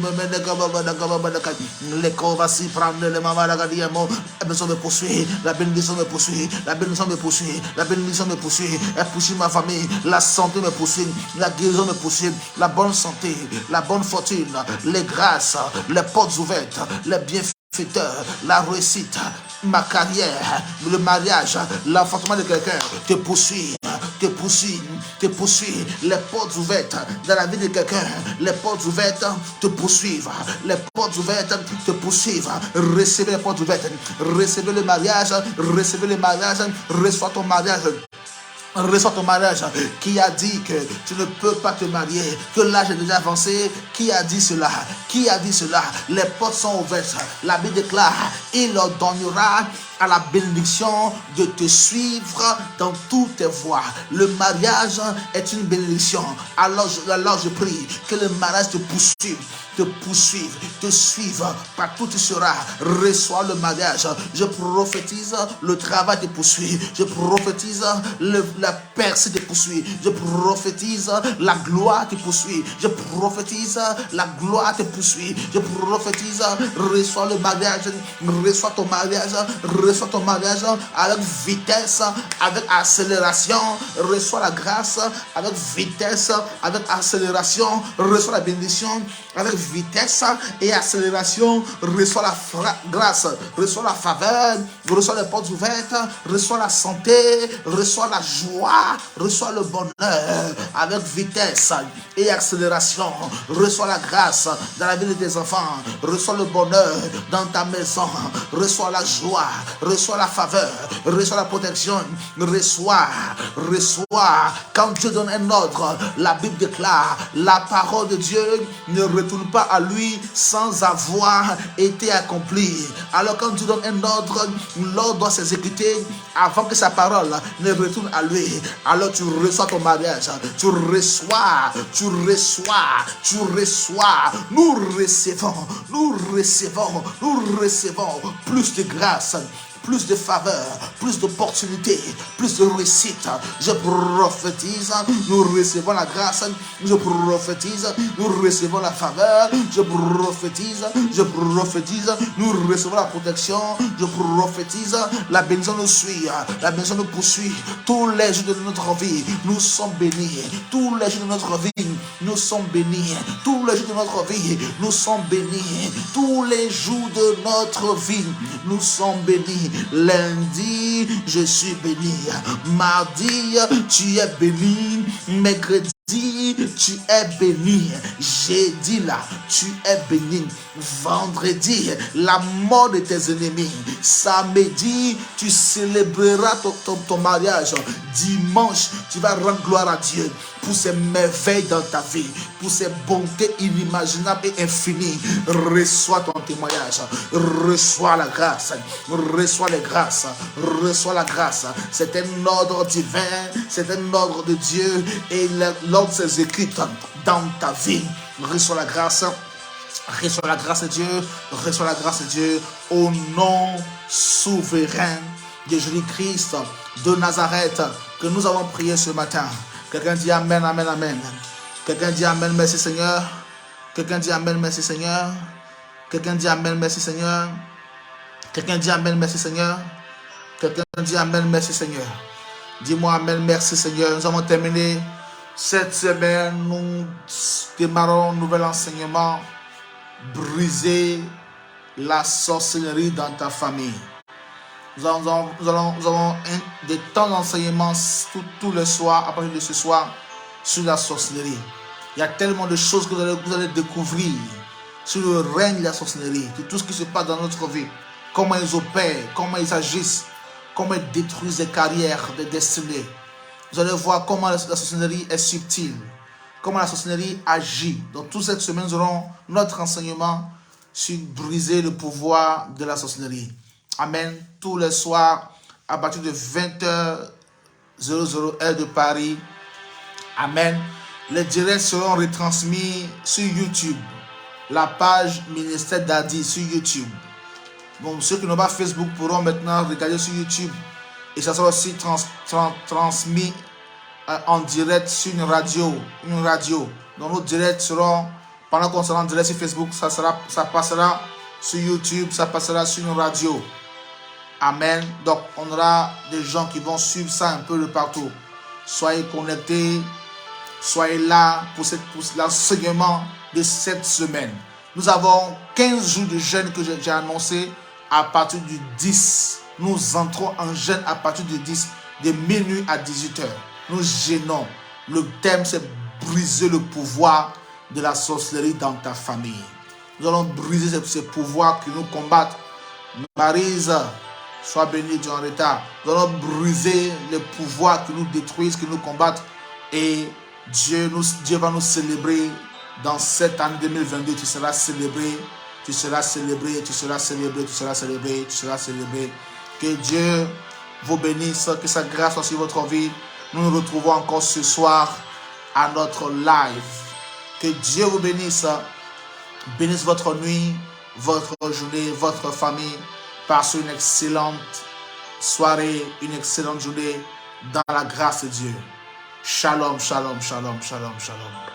les Kovasi, prendre les Mamalagadiamo, la bénédiction me poursuit, la bénédiction me poursuit, la bénédiction me poursuit, la bénédiction me poursuit, elle poursuit ma famille, la santé me poursuit, la guérison me poursuit, la bonne santé, la bonne fortune, les grâces, les portes ouvertes, les bienfaiteurs, la réussite, ma carrière, le mariage, l'enfantement de quelqu'un te poursuit, te poursuit, te poursuit, les portes ouvertes dans la vie de quelqu'un, les portes ouvertes te poursuivent, les portes ouvertes te poursuivent, recevez les portes ouvertes, recevez le mariage, reçois ton mariage. Reçois ton mariage. Qui a dit que tu ne peux pas te marier, que l'âge est déjà avancé? Qui a dit cela? Qui a dit cela? Les portes sont ouvertes. La Bible déclare, il leur donnera a la bénédiction de te suivre dans toutes tes voies. Le mariage est une bénédiction. Alors je prie que le mariage te poursuive, te suive partout où tu seras. Reçois le mariage. Je prophétise, le travail te poursuit. Je prophétise, la percée te poursuit. Je prophétise, la gloire te poursuit. Je prophétise, la gloire te poursuit. Je prophétise, reçois le mariage, reçois ton mariage avec vitesse, avec accélération. Reçois la grâce avec vitesse, avec accélération. Reçois la bénédiction avec vitesse et accélération. Reçois la grâce, reçois la faveur, reçois les portes ouvertes, reçois la santé, reçois la joie, reçois le bonheur avec vitesse et accélération. Reçois la grâce dans la vie de tes enfants, reçois le bonheur dans ta maison, reçois la joie, reçois la faveur, reçois la protection, reçois. Quand Dieu donne un ordre, la Bible déclare, la parole de Dieu ne retourne pas à lui sans avoir été accomplie. Alors quand Dieu donne un ordre, l'ordre doit s'exécuter avant que sa parole ne retourne à lui. Alors tu reçois ton mariage, tu reçois. Nous recevons plus de grâce, plus de faveur, plus d'opportunités, plus de réussite. Je prophétise, nous recevons la grâce. Je prophétise, nous recevons la faveur. Je prophétise, nous recevons la protection. Je prophétise, la bénédiction nous suit, la bénédiction nous poursuit. Tous les jours de notre vie, nous sommes bénis. Tous les jours de notre vie, nous sommes bénis. Tous les jours de notre vie, nous sommes bénis. Tous les jours de notre vie, nous sommes bénis. Lundi, je suis béni. Mardi, tu es béni. Mercredi, tu es béni. Jeudi, là, tu es béni. Vendredi, la mort de tes ennemis. Samedi, tu célébreras ton mariage. Dimanche, tu vas rendre gloire à Dieu pour ses merveilles dans ta vie, pour ses bontés inimaginables et infinies. Reçois ton témoignage, reçois la grâce, reçois les grâces, reçois la grâce. C'est un ordre divin, c'est un ordre de Dieu et l'ordre s'exécute dans ta vie. Reçois la grâce. Reçois la grâce de Dieu, reçois la grâce de Dieu au nom souverain de Jésus-Christ de Nazareth que nous avons prié ce matin. Quelqu'un dit Amen, Amen, Amen. Quelqu'un dit Amen, merci Seigneur. Quelqu'un dit Amen, merci Seigneur. Quelqu'un dit Amen, merci Seigneur. Quelqu'un dit Amen, merci Seigneur. Quelqu'un dit Amen, merci Seigneur. Dis-moi Amen, merci Seigneur. Nous avons terminé cette semaine. Nous démarrons un nouvel enseignement. Briser la sorcellerie dans ta famille. Nous avons des temps d'enseignement tous les soirs, à partir de ce soir, sur la sorcellerie. Il y a tellement de choses que vous allez découvrir sur le règne de la sorcellerie, de tout ce qui se passe dans notre vie, comment ils opèrent, comment ils agissent, comment ils détruisent des carrières, des destinées. Vous allez voir comment la sorcellerie est subtile, comment la sorcellerie agit. Donc toute cette semaine, nous aurons notre enseignement sur briser le pouvoir de la sorcellerie. Amen. Tous les soirs, à partir de 20h00 heure de Paris. Amen. Les directs seront retransmis sur YouTube. La page Ministère d'Adi sur YouTube. Bon, ceux qui n'ont pas Facebook pourront maintenant regarder sur YouTube. Et ça sera aussi transmis en direct sur une radio. Donc nos directs seront, pendant qu'on sera en direct sur Facebook, ça passera sur YouTube, ça passera sur une radio. Amen. Donc on aura des gens qui vont suivre ça un peu de partout. Soyez connectés, soyez là pour l'enseignement de cette semaine. Nous avons 15 jours de jeûne que j'ai annoncé à partir du 10. Nous entrons en jeûne à partir du 10, de minuit à 18h. Nous jeûnons. Le thème, c'est briser le pouvoir de la sorcellerie dans ta famille. Nous allons briser ces pouvoirs qui nous combattent. Maryse, sois bénie, tu es en retard. Nous allons briser les pouvoirs qui nous détruisent, qui nous combattent. Et Dieu va nous célébrer dans cette année 2022. Tu seras célébré, tu seras célébré, tu seras célébré, tu seras célébré, tu seras célébré. Que Dieu vous bénisse, que sa grâce soit sur votre vie. Nous nous retrouvons encore ce soir à notre live. Que Dieu vous bénisse votre nuit, votre journée, votre famille. Passez une excellente soirée, une excellente journée dans la grâce de Dieu. Shalom, shalom, shalom, shalom, shalom.